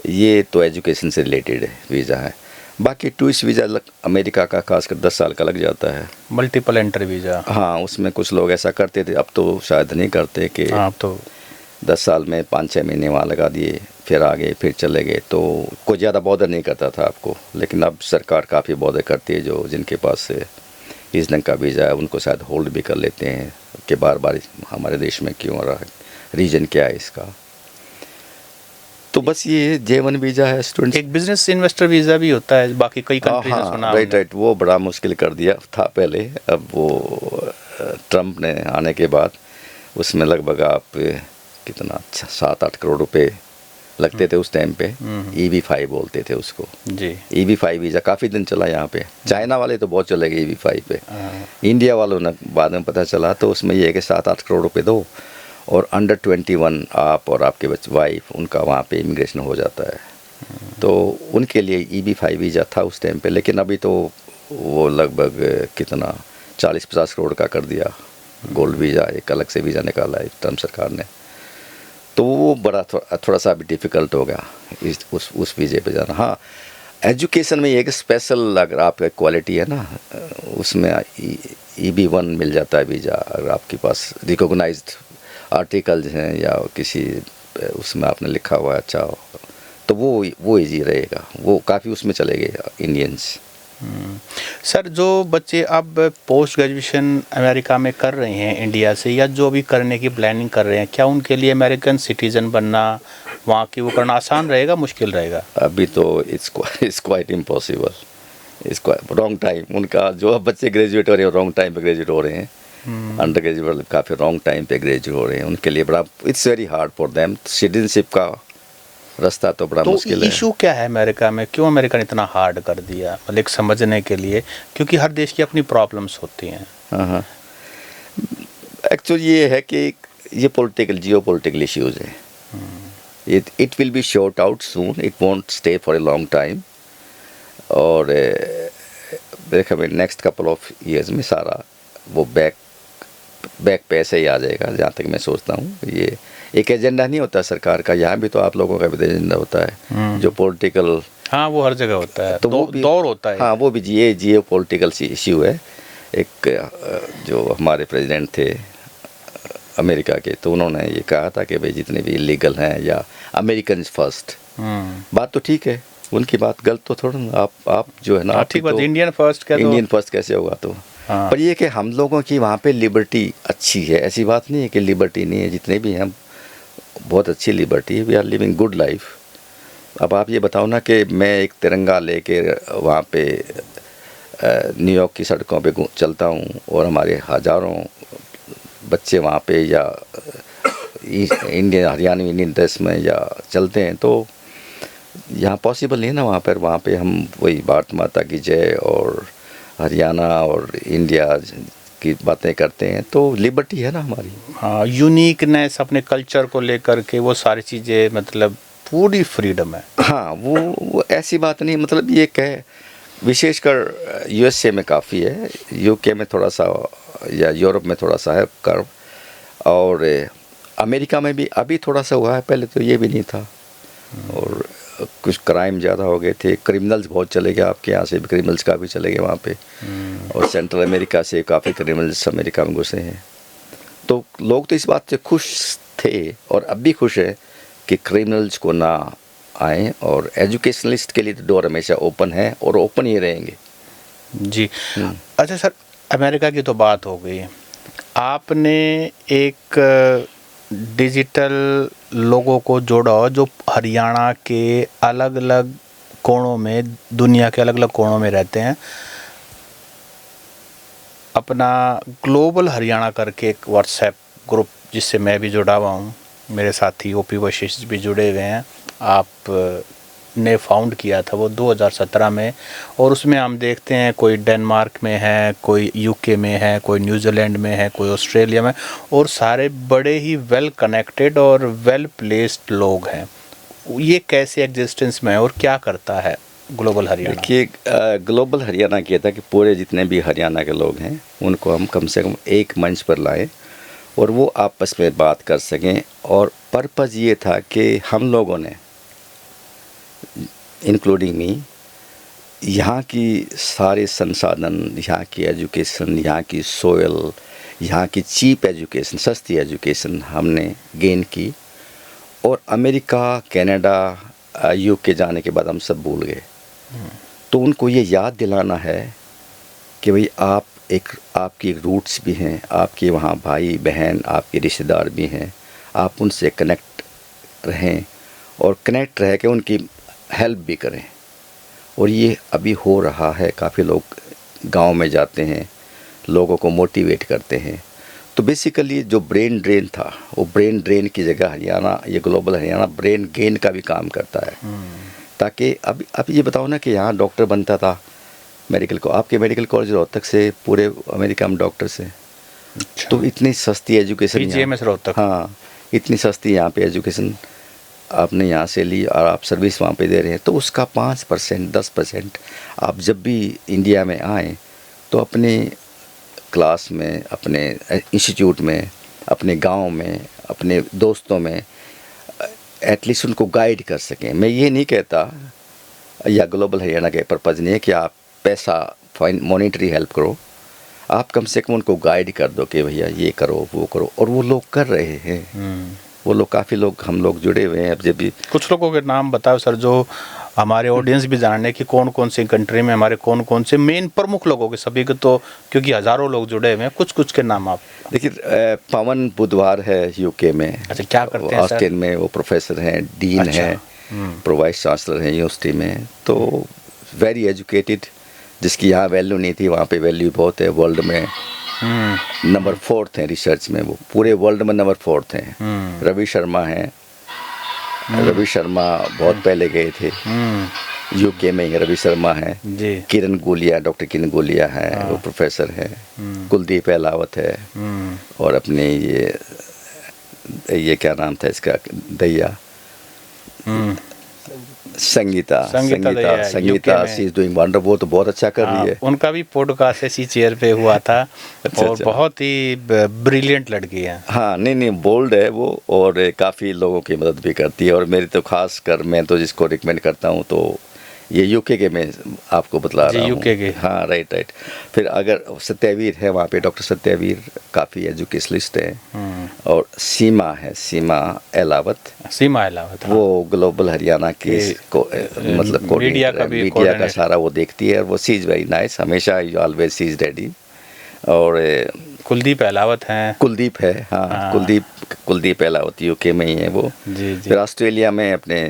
ये तो एजुकेशन से रिलेटेड वीज़ा है। बाकी टूरिस्ट वीज़ा अमेरिका का खासकर 10 साल का लग जाता है। Multiple entry visa. हाँ, उसमें कुछ लोग ऐसा करते थे, अब तो शायद नहीं करते कि हाँ, तो 10 साल में 5-6 महीने वहाँ लगा दिए, फिर आ गए, फिर चले गए। तो कोई ज़्यादा बॉदर नहीं करता था आपको। लेकिन अब सरकार काफ़ी बॉदर करती है। जो जिनके पास इस ढंग का वीज़ा है उनको शायद होल्ड भी कर लेते हैं कि बार बार हमारे देश में क्यों आ रहा है, रीजन क्या है इसका। तो बस ये J1 वीज़ा है स्टूडेंट्स। एक बिजनेस इन्वेस्टर वीज़ा भी होता है, बाकी कई कंट्री से सुना राइट राइट। वो बड़ा मुश्किल कर दिया था पहले। अब वो ट्रम्प ने आने के बाद उसमें लगभग आप कितना 7-8 करोड़ रुपए लगते थे उस टाइम पे। EB-5 बोलते थे उसको जी। EB-5 वीज़ा काफ़ी दिन चला यहाँ पे। चाइना वाले तो बहुत चले गए EB-5 पे। इंडिया वालों ने बाद में पता चला, तो उसमें ये है कि 7-8 करोड़ रुपए दो और अंडर 21 आप और आपके वाइफ, उनका वहाँ पे इमिग्रेशन हो जाता है। तो उनके लिए EB-5 वीज़ा था उस टाइम पे। लेकिन अभी तो वो लगभग कितना 40-50 करोड़ का कर दिया। गोल्ड वीज़ा एक अलग से वीज़ा निकाला है ट्रम्प सरकार ने। तो वो बड़ा थोड़ा सा भी डिफ़िकल्ट हो गया उस वीज़े पे जाना। हाँ, एजुकेशन में एक स्पेशल अगर आपका क्वालिटी है ना, उसमें EB-1 मिल जाता है वीज़ा। अगर आपके पास रिकॉग्नाइज्ड आर्टिकल्स हैं या किसी उसमें आपने लिखा हुआ है अच्छा, तो वो ईजी रहेगा। वो काफ़ी उसमें चले गए इंडियंस। सर, जो बच्चे अब पोस्ट ग्रेजुएशन अमेरिका में कर रहे हैं इंडिया से, या जो भी करने की प्लानिंग कर रहे हैं, क्या उनके लिए अमेरिकन सिटीज़न बनना, वहाँ की वो करना आसान रहेगा, मुश्किल रहेगा? अभी तो it's quite impossible. It's quite wrong time. उनका जो अब बच्चे ग्रेजुएट हो रहे हैं रॉन्ग टाइम पे ग्रेजुएट हो रहे हैं। अंडर ग्रेजुएट काफ़ी रॉन्ग टाइम पे ग्रेजुएट हो रहे हैं। उनके लिए बड़ा it's very hard for them. Citizenship का रास्ता तो बड़ा मुश्किल है। इशू क्या है अमेरिका में? क्यों अमेरिका ने इतना हार्ड कर दिया, मतलब एक समझने के लिए? क्योंकि हर देश की अपनी प्रॉब्लम्स होती हैं। हाँ, एक्चुअली ये है कि ये जियो पोलिटिकल इश्यूज है। It will be short out soon, it won't stay for a long time. और देखा मैं नेक्स्ट कपल ऑफ ईयर्स में सारा वो बैक पे ऐसे ही आ जाएगा, जहाँ तक मैं सोचता हूँ। ये एक एजेंडा नहीं होता सरकार का, यहाँ भी तो आप लोगों का भी एजेंडा होता है जो पॉलिटिकल। हाँ, वो हर जगह होता है, तो वो भी दौर होता है। हाँ, वो भी जियो पॉलिटिकल इश्यू है। एक जो हमारे प्रेसिडेंट थे अमेरिका के, तो उन्होंने ये कहा था कि भाई जितने भी इलीगल हैं या अमेरिकन फर्स्ट। बात तो ठीक है, उनकी बात गलत तो थोड़ा ना। आप जो है ना, ठीक बात, तो इंडियन फर्स्ट क्या, इंडियन फर्स्ट कैसे होगा? तो हाँ। पर ये कि हम लोगों की वहाँ पे लिबर्टी अच्छी है, ऐसी बात नहीं है कि लिबर्टी नहीं है। जितने भी हैं बहुत अच्छी लिबर्टी है। We are living good life. अब आप ये बताओ ना कि मैं एक तिरंगा लेके वहाँ पे न्यूयॉर्क की सड़कों पे चलता हूँ और हमारे हज़ारों बच्चे वहाँ पे या हरियाणवी इंडियन ड्रेस में या चलते हैं, तो यहाँ पॉसिबल नहीं है ना। वहाँ पे हम वही भारत माता की जय और हरियाणा और इंडिया की बातें करते हैं। तो लिबर्टी है ना हमारी। हाँ, यूनिकनेस अपने कल्चर को लेकर के, वो सारी चीज़ें, मतलब पूरी फ्रीडम है। हाँ, वो ऐसी बात नहीं। मतलब ये कहे विशेषकर यूएसए में काफ़ी है, यूके में थोड़ा सा या यूरोप में थोड़ा सा है कर्व, और अमेरिका में भी अभी थोड़ा सा हुआ है, पहले तो ये भी नहीं था। और कुछ क्राइम ज़्यादा हो गए थे, क्रिमिनल्स बहुत चले गए, आपके यहाँ से भी क्रिमिनल्स काफ़ी चले गए वहाँ पे, और सेंट्रल अमेरिका से काफ़ी क्रिमिनल्स अमेरिका में घुसे हैं। तो लोग तो इस बात से खुश थे और अब भी खुश है कि क्रिमिनल्स को ना आए, और एजुकेशनलिस्ट के लिए तो डोर हमेशा ओपन है और ओपन ही रहेंगे। जी। अच्छा सर, अमेरिका की तो बात हो गई, आपने एक डिजिटल लोगों को जोड़ा हो जो हरियाणा के अलग अलग कोणों में, दुनिया के अलग अलग कोणों में रहते हैं। अपना ग्लोबल हरियाणा करके एक व्हाट्सएप ग्रुप जिससे मैं भी जुड़ा हुआ हूँ, मेरे साथी ओपी वशिष्ठ भी जुड़े हुए हैं, आप ने फाउंड किया था वो 2017 में, और उसमें हम देखते हैं कोई डेनमार्क में है, कोई यूके में है, कोई न्यूजीलैंड में है, कोई ऑस्ट्रेलिया में, और सारे बड़े ही वेल कनेक्टेड और वेल प्लेस्ड लोग हैं। ये कैसे एग्जिस्टेंस में है और क्या करता है ग्लोबल हरियाणा? देखिए, ग्लोबल हरियाणा किया था कि पूरे जितने भी हरियाणा के लोग हैं उनको हम कम से कम एक मंच पर लाएं और वो आपस में बात कर सकें, और पर्पज़ ये था कि हम लोगों ने, इंक्लूडिंग मी, यहाँ की सारे संसाधन, यहाँ की एजुकेशन, यहाँ की सोयल, यहाँ की चीप एजुकेशन, सस्ती एजुकेशन हमने गेन की, और अमेरिका, कनाडा, यूके जाने के बाद हम सब भूल गए। तो उनको ये याद दिलाना है कि भाई आपकी रूट्स भी हैं, आपके वहाँ भाई बहन, आपके रिश्तेदार भी हैं, आप उनसे कनेक्ट रहें, और कनेक्ट रह के उनकी हेल्प भी करें। और ये अभी हो रहा है, काफ़ी लोग गांव में जाते हैं, लोगों को मोटिवेट करते हैं। तो बेसिकली जो ब्रेन ड्रेन था, वो ब्रेन ड्रेन की जगह हरियाणा, ये ग्लोबल हरियाणा ब्रेन गेन का भी काम करता है। ताकि अब ये बताओ ना कि यहाँ डॉक्टर बनता था मेडिकल को, आपके मेडिकल कॉलेज रोहतक से पूरे अमेरिका में डॉक्टर्स हैं। अच्छा। तो इतनी सस्ती एजुकेशन, PGMS रोहतक, हाँ, इतनी सस्ती यहाँ पे एजुकेशन आपने यहाँ से ली और आप सर्विस वहाँ पे दे रहे हैं, तो उसका 5%, 10% आप जब भी इंडिया में आएँ तो अपने क्लास में, अपने इंस्टीट्यूट में, अपने गांव में, अपने दोस्तों में एटलीस्ट उनको गाइड कर सकें। मैं ये नहीं कहता, या ग्लोबल हरियाणा के पर्पज़ नहीं है कि आप पैसा मॉनेटरी हेल्प करो, आप कम से कम उनको गाइड कर दो कि भैया ये करो वो करो, और वो लोग कर रहे हैं। वो लोग, काफ़ी लोग, हम लोग जुड़े हुए हैं। अब जब भी कुछ लोगों के नाम बताओ सर, जो हमारे ऑडियंस भी जानने कि कौन कौन सी कंट्री में हमारे कौन कौन से मेन प्रमुख लोगों के, सभी के तो क्योंकि हज़ारों लोग जुड़े हुए हैं, कुछ के नाम आप। देखिए, पवन बुधवार है यूके में। अच्छा, क्या करते हैं ऑस्टिन में वो प्रोफेसर हैं, डीन अच्छा। है, वाइस चांसलर हैं यूनिवर्सिटी में, तो वेरी एजुकेटेड, जिसकी यहाँ वैल्यू नहीं थी वहाँ पे वैल्यू बहुत है। वर्ल्ड में नंबर 4 हैं रिसर्च में, वो पूरे वर्ल्ड में नंबर 4 हैं। रवि शर्मा हैं, रवि शर्मा बहुत पहले गए थे, यूके में ही रवि शर्मा हैं। किरण गुलिया, डॉक्टर किरण गुलिया है, वो प्रोफेसर है। कुलदीप अहलावत है, और अपने ये क्या नाम था इसका, दैया, Sangeeta she is doing wonder, वो तो बहुत अच्छा कर रही है। उनका भी पॉडकास्ट इसी चेयर पे हुआ था। और बहुत ही ब्रिलियंट लड़की है। हाँ, नहीं बोल्ड है वो, और काफ़ी लोगों की मदद भी करती है। और मेरी तो खास कर, मैं तो जिसको रिकमेंड करता हूँ तो ये यूके के मैं आपको बतला रहा हूँ। यूके के, हाँ, राइट। फिर अगर सत्यवीर है वहाँ पे, डॉक्टर सत्यवीर काफ़ी एजुकेशनिस्ट है। और सीमा अहलावत, वो ग्लोबल हरियाणा के मतलब मीडिया का सारा वो देखती है, और वो सी इज़ वेरी नाइस, हमेशा ऑलवेज सी इज़ रेडी। और कुलदीप अहलावत हैं, कुलदीप है, हाँ। कुलदीप अहलावत यूके में ही है वो। फिर ऑस्ट्रेलिया में अपने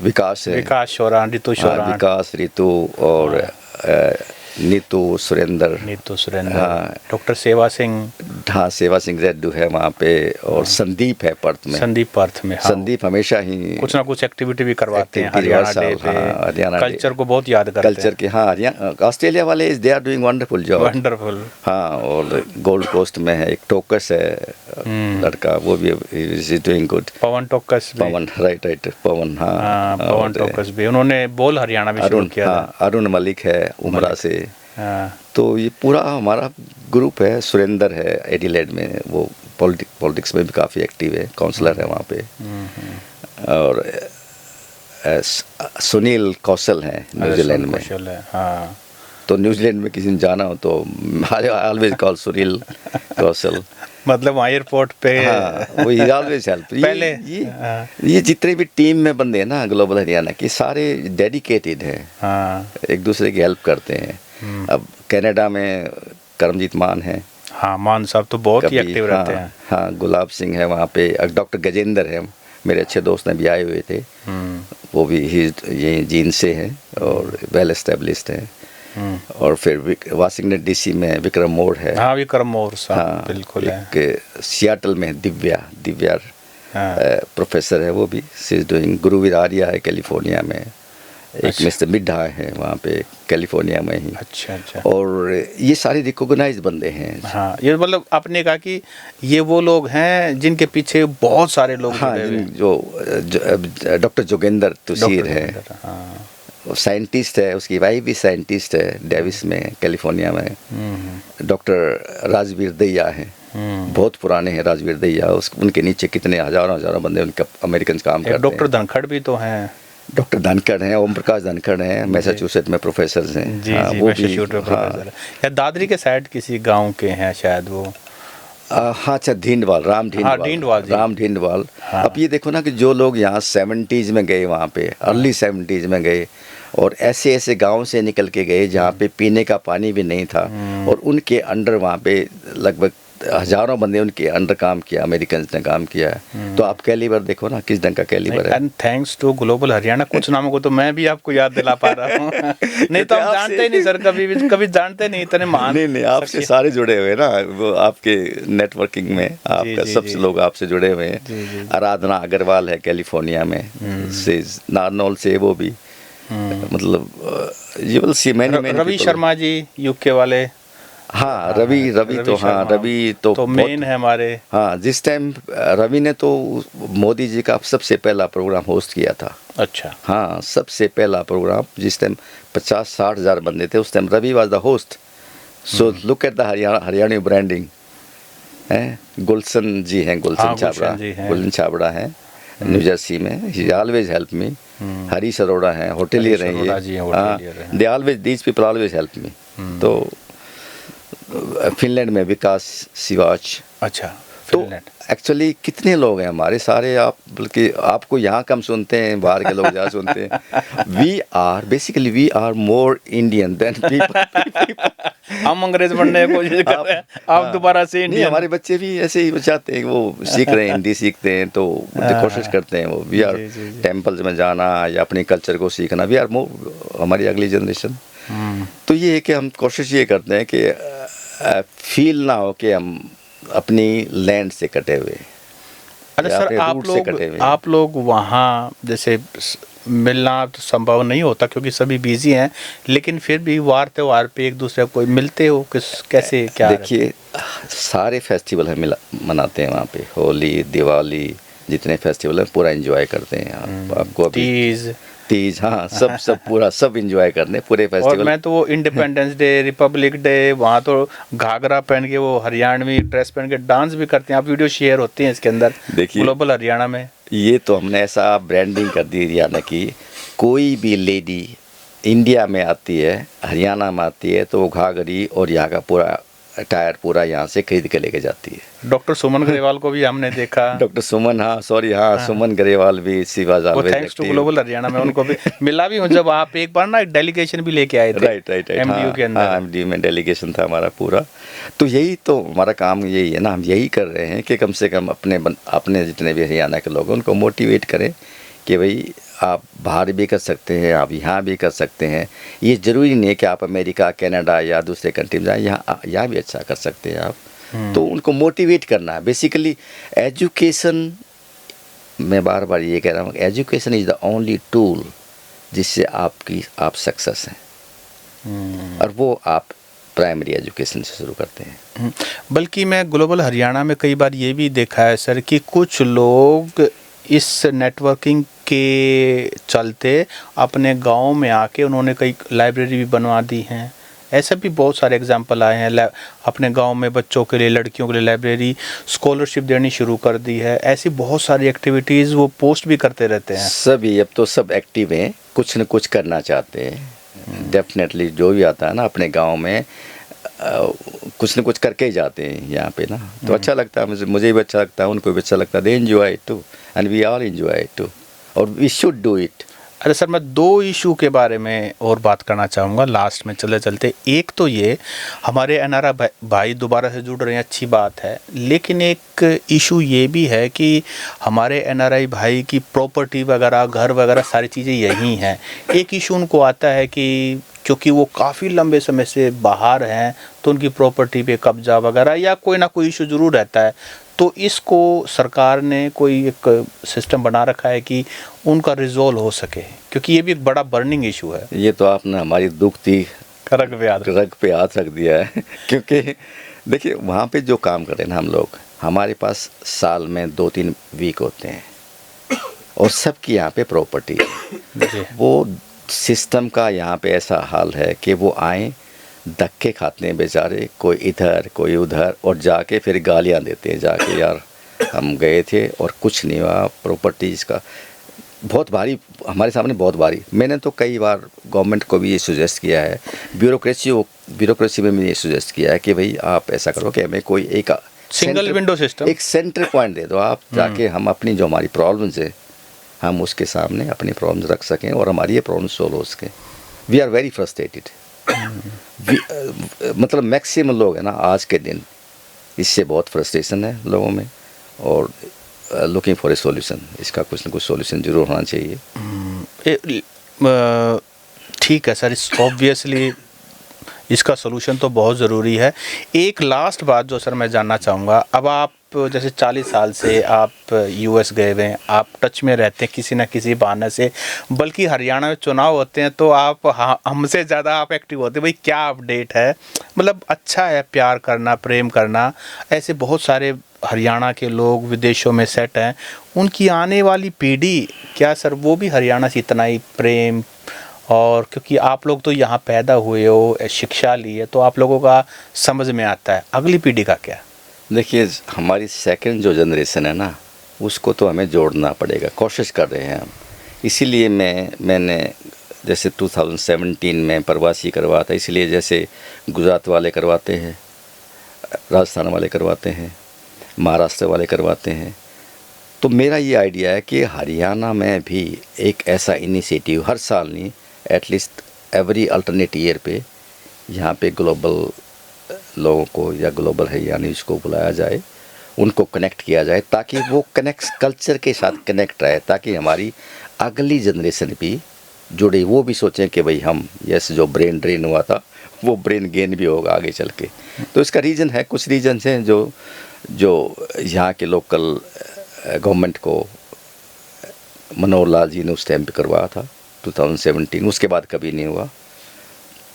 विकास शोरान, रितु, और नीतू सुरेंद्र, नीतू सुरेंद्र, हाँ। डॉक्टर सेवा सिंह, हाँ सेवा सिंह रेड्डू है वहाँ पे, और संदीप है पर्थ में। संदीप पर्थ में, हाँ। संदीप हमेशा ही कुछ ना कुछ एक्टिविटी भी करवाते हैं Activity हरियाणा हर साल, डे पे, हाँ, हरियाणा डे। कल्चर को बहुत याद करते कल्चर के, हाँ ऑस्ट्रेलिया वाले दे आर डूइंग वंडरफुल हैं। जॉब। वंडरफुल। हाँ, और गोल्ड कोस्ट में है एक टोकस है लड़का, वो भी इज डूइंग गुड। पवन टोकस भी। पवन, राइट पवन, हाँ। हाँ, पवन और टोकस भी, उन्होंने बोल हरियाणा में शुरू अरुण, किया था। हाँ अरुण मलिक है उमरा से। हाँ, तो ये पूरा हमारा ग्रुप है। सुरेंद्र है एडिलेड में, वो पॉलिटिक्स में भी काफ़ी एक्टिव है, काउंसलर है वहाँ पे। और सुनील कौशल हैं न्यूजीलैंड में। कौशल है, हाँ। तो न्यूजीलैंड में किसी ने जाना हो तो ऑलवेज कॉल सुनील कौशल। मतलब वहाँ एयरपोर्ट पे, हाँ, वो ही ऑलवेज हेल्प। पहले, ये जितने भी टीम में बंदे हैं ना ग्लोबल हरियाणा के, सारे डेडिकेटेड हैं, हाँ। एक दूसरे की हेल्प करते हैं। अब कनाडा में करमजीत मान है, हाँ, मान साहब तो बहुत ही एक्टिव रहते हैं। हाँ गुलाब सिंह है वहाँ पे, डॉक्टर गजेंद्र है, मेरे अच्छे दोस्त ने भी आए हुए थे। वो भी ये जीन से हैं और वेल एस्टेब्लिश्ड हैं। और फिर वाशिंगटन डीसी में विक्रम मोर है। हाँ, विक्रम मोर साहब, हाँ, बिल्कुल है। एक सियाटल में दिव्या हाँ। प्रोफेसर है, वो भी सी इज डूइंग। गुरुवीर आर्या है कैलिफोर्निया में। एक अच्छा। मिस्टर मिड्ढा है वहाँ पे कैलिफोर्निया में ही। अच्छा अच्छा। और ये सारे रिकॉग्नाइज बंदे हैं। हाँ, ये मतलब आपने कहा कि ये वो लोग हैं जिनके पीछे बहुत सारे लोग हाँ, जुड़े हुए हैं। जो डॉक्टर जोगेंद्र तुसीर है, हाँ। वो साइंटिस्ट है, उसकी वाइफ भी साइंटिस्ट है डेविस में कैलिफोर्निया में। डॉक्टर राजवीर दैया है, बहुत पुराने हैं राजवीर दैया। उनके नीचे कितने हजारों बंदे उनका अमेरिकन काम करते हैं। डॉक्टर धनखड़ भी तो हैं। डॉक्टर धनखड़ हैं, ओम प्रकाश धनखड़ हैं, मैसाचुसेट में प्रोफेसर हैं। जी हाँ, जी, वो मैसाचुसेट्स में प्रोफेसर है। या दादरी के साइड किसी गांव के हैं शायद वो। हाँ अच्छा, ढींडवाल, राम ढींडवाल। हाँ, ढींडवाल जी। राम ढींडवाल। हाँ। अब ये देखो ना कि जो लोग यहाँ 70s में गए, वहाँ पे अर्ली 70s में गए, और ऐसे ऐसे गांव से निकल के गए जहाँ पे पीने का पानी भी नहीं था, और उनके अंडर वहाँ पे लगभग हजारों बंदे उनके अंडर काम किया, अमेरिकन ने काम किया। तो आप कैलिबर देखो ना किस ढंग का कैलिबर है। And thanks to global Haryana, कुछ नामों को तो मैं भी आपको याद दिला पा रहा हूँ। नहीं तो हम जानते ही नहीं सर, कभी जानते नहीं इतने महान। नहीं, आपसे सारे जुड़े हुए ना, वो आपके नेटवर्किंग में आपका सबसे लोग आपसे जुड़े हुए हैं। आराधना अग्रवाल है कैलिफोर्निया में, से नारनौल से, वो भी मतलब you will see many. Ravi Sharma ji UK वाले। हाँ, रवि तो, हाँ रवि तो मेन है हमारे। हाँ, जिस टाइम रवि ने तो मोदी जी का सबसे पहला प्रोग्राम होस्ट किया था। अच्छा। हाँ, सबसे पहला प्रोग्राम जिस टाइम 50-60 हज़ार बंदे थे, उस time Ravi was the host. So look at the Haryana branding है। गुलशन जी हैं, गुलशन छाबड़ा हैं न्यू जर्सी में। ही always help me. Harish Arora हैं, होटलियर हैं ये। They always, these people always help me. तो फिनलैंड में विकास सिवाच। अच्छा, तो एक्चुअली कितने लोग हैं हमारे सारे, आप बल्कि आपको यहाँ कम सुनते हैं, बाहर के लोग ज़्यादा सुनते हैं। We are more Indian than people. हम अंग्रेज बनने की कोशिश कर रहे हैं, आप दोबारा से इंडियन। हमारे बच्चे भी ऐसे ही चाहते हैं, वो सीख रहे हैं, हिंदी सीखते हैं, तो कोशिश करते हैं वो। वी आर टेम्पल्स में जाना या अपने कल्चर को सीखना, वी आर मोर, हमारी अगली जनरेशन। तो ये है कि हम कोशिश ये करते हैं कि फील ना हो कि हम अपनी लैंड से कटे हुए। अच्छा सर, आप लोग वहाँ जैसे मिलना तो संभव नहीं होता क्योंकि सभी बिजी हैं, लेकिन फिर भी वार त्योहार पे एक दूसरे को मिलते हो कैसे, क्या? देखिए, सारे फेस्टिवल हम मनाते हैं वहाँ पे, होली, दिवाली, जितने फेस्टिवल हैं पूरा एंजॉय करते हैं। आपको तीज, हाँ, सब पूरा सब एंजॉय करने पूरे फेस्टिवल। और मैं तो वो इंडिपेंडेंस डे, रिपब्लिक डे, वहाँ तो घाघरा पहन के, वो हरियाणवी ड्रेस पहन के डांस भी करते हैं। आप वीडियो शेयर होती हैं इसके अंदर, देखिए ग्लोबल हरियाणा में। ये तो हमने ऐसा ब्रांडिंग कर दी हरियाणा की, कोई भी लेडी इंडिया में आती है, हरियाणा में आती है, तो वो घाघरी और यहाँ का पूरा अटायर पूरा यहाँ से खरीद के लेके जाती है। डॉक्टर सुमन ग्रेवाल को भी हमने देखा। डॉक्टर सुमन, सुमन ग्रेवाल भी थैंक्स टू ग्लोबल हरियाणा में उनको भी मिला भी हूँ। जब आप एक बार ना एक डेलीगेशन भी लेके आए थे। राइट एमडीयू के अंदर। एमडीयू में डेलीगेशन था हमारा पूरा। तो यही तो हमारा काम यही है ना, हम यही कर रहे हैं कि कम से कम अपने जितने भी हरियाणा के लोग हैं उनको मोटिवेट करें कि भाई आप बाहर भी कर सकते हैं, आप यहाँ भी कर सकते हैं। ये ज़रूरी नहीं है कि आप अमेरिका, कनाडा या दूसरे कंट्री में जाएँ, यहाँ भी अच्छा कर सकते हैं आप। तो उनको मोटिवेट करना है बेसिकली। एजुकेशन, मैं बार बार ये कह रहा हूँ, education is the only tool जिससे आप सक्सेस हैं। और वो आप प्राइमरी एजुकेशन से शुरू करते हैं। बल्कि मैं ग्लोबल हरियाणा में कई बार ये भी देखा है सर कि कुछ लोग इस नेटवर्किंग के चलते अपने गांव में आके उन्होंने कई लाइब्रेरी भी बनवा दी हैं। ऐसे भी बहुत सारे एग्जांपल आए हैं। अपने गांव में बच्चों के लिए, लड़कियों के लिए लाइब्रेरी, स्कॉलरशिप देनी शुरू कर दी है। ऐसी बहुत सारी एक्टिविटीज़ वो पोस्ट भी करते रहते हैं। सभी अब तो सब एक्टिव हैं, कुछ न कुछ करना चाहते हैं। डेफिनेटली जो भी आता है ना अपने गांव में कुछ न कुछ करके ही जाते हैं यहाँ पे ना, तो अच्छा लगता है। मुझे भी अच्छा लगता है, उनको भी अच्छा लगता है। They enjoy it too and we all enjoy it too, और वी शुड डू इट। अरे सर, मैं दो इशू के बारे में और बात करना चाहूँगा लास्ट में चलते चलते। एक तो ये हमारे एनआरआई भाई दोबारा से जुड़ रहे हैं, अच्छी बात है, लेकिन एक इशू ये भी है कि हमारे एनआरआई भाई की प्रॉपर्टी वगैरह, घर वगैरह सारी चीज़ें यहीं हैं। एक इशू उनको आता है कि क्योंकि वो काफ़ी लंबे समय से बाहर हैं तो उनकी प्रॉपर्टी पे कब्जा वगैरह या कोई ना कोई इशू ज़रूर रहता है। तो इसको सरकार ने कोई एक सिस्टम बना रखा है कि उनका रिजॉल्व हो सके, क्योंकि ये भी एक बड़ा बर्निंग इशू है। ये तो आपने हमारी दुखती रग पे हाथ रख दिया है। क्योंकि देखिए वहाँ पे जो काम कर रहे हैं ना हम लोग, हमारे पास साल में 2-3 वीक होते हैं और सबकी यहाँ पे प्रॉपर्टी है। वो सिस्टम का यहाँ पे ऐसा हाल है कि वो आए, धक्के खाते हैं बेचारे, कोई इधर कोई उधर, और जाके फिर गालियाँ देते हैं जाके, यार हम गए थे और कुछ नहीं हुआ। प्रॉपर्टीज़ का बहुत भारी हमारे सामने, बहुत भारी। मैंने तो कई बार गवर्नमेंट को भी ये सुजेस्ट किया है, ब्यूरोक्रेसी में भी ये सुजेस्ट किया है कि भाई आप ऐसा करो कि हमें कोई एक सिंगल विंडो सिस्टम, एक सेंटर पॉइंट दे दो आप, जाके हम अपनी जो हमारी प्रॉब्लम्स है हम उसके सामने अपनी प्रॉब्लम्स रख सकें और हमारी ये प्रॉब्लम सोल्व हो सके। We are very frustrated. मतलब मैक्सिमम लोग हैं ना आज के दिन, इससे बहुत फ्रस्ट्रेशन है लोगों में, और लुकिंग फॉर ए सॉल्यूशन। इसका कुछ ना कुछ सॉल्यूशन जरूर होना चाहिए। ठीक है सर, इस ऑब्वियसली इसका सॉल्यूशन तो बहुत ज़रूरी है। एक लास्ट बात जो सर मैं जानना चाहूँगा, अब आप जैसे 40 साल से आप यूएस गए हुए हैं, आप टच में रहते हैं किसी न किसी बहाने से, बल्कि हरियाणा में चुनाव होते हैं तो आप हमसे ज़्यादा आप एक्टिव होते हैं। भाई क्या अपडेट है, मतलब अच्छा है प्यार करना, प्रेम करना। ऐसे बहुत सारे हरियाणा के लोग विदेशों में सेट हैं, उनकी आने वाली पीढ़ी क्या सर वो भी हरियाणा से इतना ही प्रेम, और क्योंकि आप लोग तो यहाँ पैदा हुए हो, शिक्षा ली है, तो आप लोगों का समझ में आता है, अगली पीढ़ी का क्या? देखिए हमारी सेकंड जो जनरेशन है ना, उसको तो हमें जोड़ना पड़ेगा, कोशिश कर रहे हैं हम। इसीलिए मैंने जैसे 2017 में प्रवासी करवा था, इसलिए जैसे गुजरात वाले करवाते हैं, राजस्थान वाले करवाते हैं, महाराष्ट्र वाले करवाते हैं, तो मेरा ये आइडिया है कि हरियाणा में भी एक ऐसा इनिशिएटिव हर साल नहीं, एटलीस्ट एवरी अल्टरनेट ईयर पे यहाँ पे ग्लोबल लोगों को या ग्लोबल हरियाणीज़ को बुलाया जाए, उनको कनेक्ट किया जाए, ताकि वो कल्चर के साथ कनेक्ट रहे, ताकि हमारी अगली जनरेशन भी जुड़े, वो भी सोचें कि भाई हम जैसे जो ब्रेन ड्रेन हुआ था वो ब्रेन गेन भी होगा आगे चल के। तो इसका रीज़न है, कुछ रीजन्स हैं जो यहाँ के लोकल गवर्नमेंट को मनोहर लाल जी ने उस टाइम पे करवाया था 2017, उसके बाद कभी नहीं हुआ।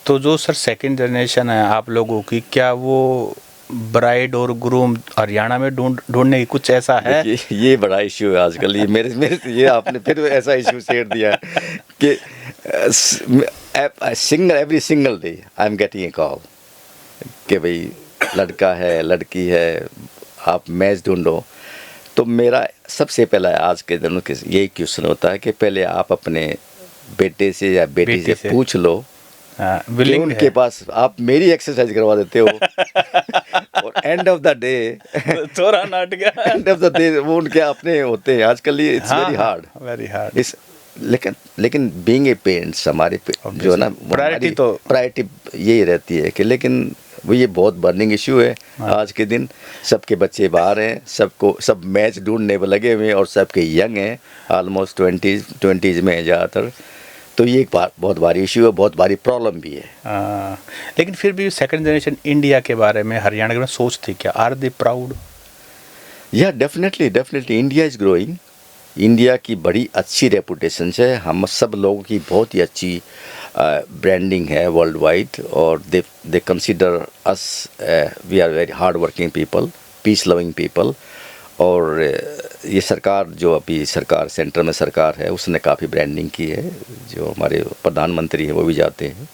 तो जो सर सेकंड जनरेशन है आप लोगों की, क्या वो ब्राइड और ग्रूम हरियाणा में ढूंढने की कुछ ऐसा है? ये बड़ा इश्यू है आजकल। ये मेरे ये आपने फिर ऐसा इश्यू शेयर दिया है कि every single day I am getting a call कि भाई लड़का है लड़की है, आप मैच ढूंढो। तो मेरा सबसे पहला आज के दिन यही क्वेश्चन होता है कि पहले आप अपने बेटे से या बेटी से पूछ लो कि उनके पास आप मेरी एक्सरसाइज करवा देते हो। और एंड ऑफ द डे थोड़ा नाट गया, एंड ऑफ द डे वो उनके अपने होते हैं आजकल। ये इट्स वेरी हार्ड। लेकिन बीइंग ए पेरेंट्स हमारे जो है ना, प्रायोरिटी तो प्रायोरिटी यही रहती है कि लेकिन वो ये बहुत बर्निंग इशू है आज के दिन। सबके बच्चे बाहर हैं, सब मैच ढूंढने पर लगे हुए हैं और सबके यंग हैं, ऑलमोस्ट 20s में हैं ज़्यादातर। तो ये एक बहुत भारी इशू है, बहुत भारी प्रॉब्लम भी है। लेकिन फिर भी सेकंड जनरेशन इंडिया के बारे में, हरियाणा के बारे में सोचती क्या? Are they proud? या definitely India is growing. India की बड़ी अच्छी रेपुटेशन है, हम सब लोगों की बहुत ही अच्छी ब्रांडिंग है वर्ल्ड वाइड, और they consider us, we are very hard working people, peace loving people. और ये सरकार जो अभी सरकार सेंटर में सरकार है उसने काफ़ी ब्रांडिंग की है, जो हमारे प्रधानमंत्री हैं वो भी जाते हैं।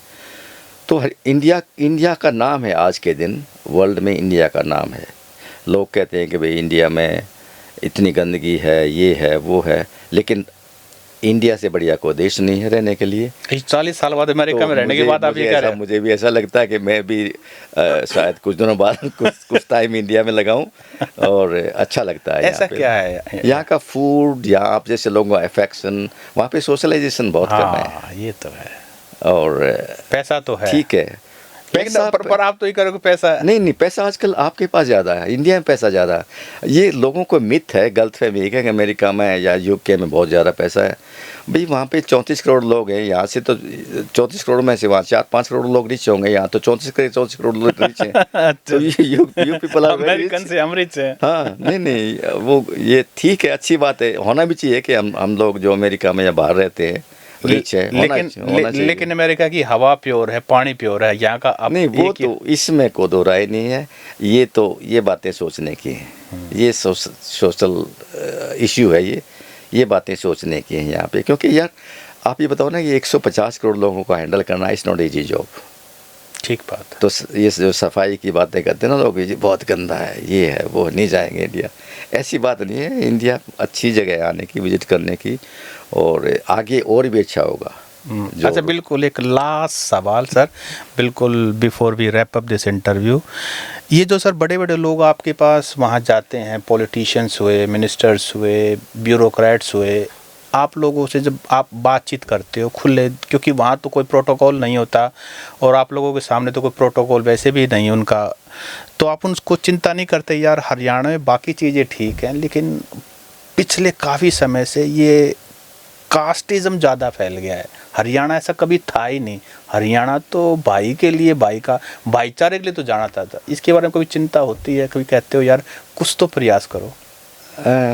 तो इंडिया का नाम है आज के दिन, वर्ल्ड में इंडिया का नाम है। लोग कहते हैं कि भाई इंडिया में इतनी गंदगी है, ये है वो है, लेकिन इंडिया से बढ़िया कोई देश नहीं है रहने के लिए। 40 साल बाद अमेरिका तो में रहने के बाद आप ये कह रहे हैं? मुझे भी ऐसा लगता है कि मैं भी शायद कुछ दिनों बाद कुछ टाइम इंडिया में लगाऊं, और अच्छा लगता है। ऐसा क्या है यहाँ का फूड, यहाँ आप जैसे लोगों का अफेक्शन, वहाँ पे सोशलाइजेशन बहुत कम है। ये तो है। और पैसा तो है, ठीक है, लेकिन पर आप तो ये करोगे पैसा नहीं, पैसा आजकल आपके पास ज़्यादा है, इंडिया में पैसा ज़्यादा है। ये लोगों को मिथ है, गलतफहमी है कि अमेरिका में या यूके में बहुत ज़्यादा पैसा है। भाई वहाँ पे 34 करोड़ लोग हैं, यहाँ से तो 34 करोड़ में से वहाँ 4-5 करोड़ लोग रिच होंगे, यहाँ तो 34 करोड़ लोग रिच हैं। तो यू पीपल आर अमेरिकन से हम रिच हैं। हाँ, नहीं, वो ये ठीक है, अच्छी बात है, होना भी चाहिए कि हम लोग जो अमेरिका में या बाहर रहते हैं रिच है, लेकिन अमेरिका की हवा प्योर है, पानी प्योर है, यहाँ का नहीं, वो तो इसमें कोई दो राय नहीं है। ये बातें सोचने की हैं, ये सोशल इश्यू है, ये बातें सोचने की हैं यहाँ पे। क्योंकि यार आप ये बताओ ना कि 150 करोड़ लोगों को हैंडल करना इज़ नॉट ईजी जॉब। ठीक बात है। तो ये जो सफाई की बातें करते हैं ना लोग, ये बहुत गंदा है, ये है वो, नहीं जाएंगे इंडिया, ऐसी बात नहीं है। इंडिया अच्छी जगह है आने की, विजिट करने की, और आगे और भी अच्छा होगा। अच्छा, बिल्कुल एक लास्ट सवाल सर, बिल्कुल before we wrap up this interview. ये जो सर बड़े बड़े लोग आपके पास वहाँ जाते हैं, पॉलिटिशियंस हुए, मिनिस्टर्स हुए, ब्यूरोक्रेट्स हुए, आप लोगों से जब आप बातचीत करते हो खुले, क्योंकि वहाँ तो कोई प्रोटोकॉल नहीं होता और आप लोगों के सामने तो कोई प्रोटोकॉल वैसे भी नहीं है उनका, तो आप उनको चिंता नहीं करते यार हरियाणा में बाकी चीज़ें ठीक हैं लेकिन पिछले काफ़ी समय से ये कास्टिज़म ज़्यादा फैल गया है, हरियाणा ऐसा कभी था ही नहीं, हरियाणा तो भाई के लिए, भाई का भाईचारे के लिए तो जाना था। इसके बारे में कभी चिंता होती है, कभी कहते हो यार कुछ तो प्रयास करो?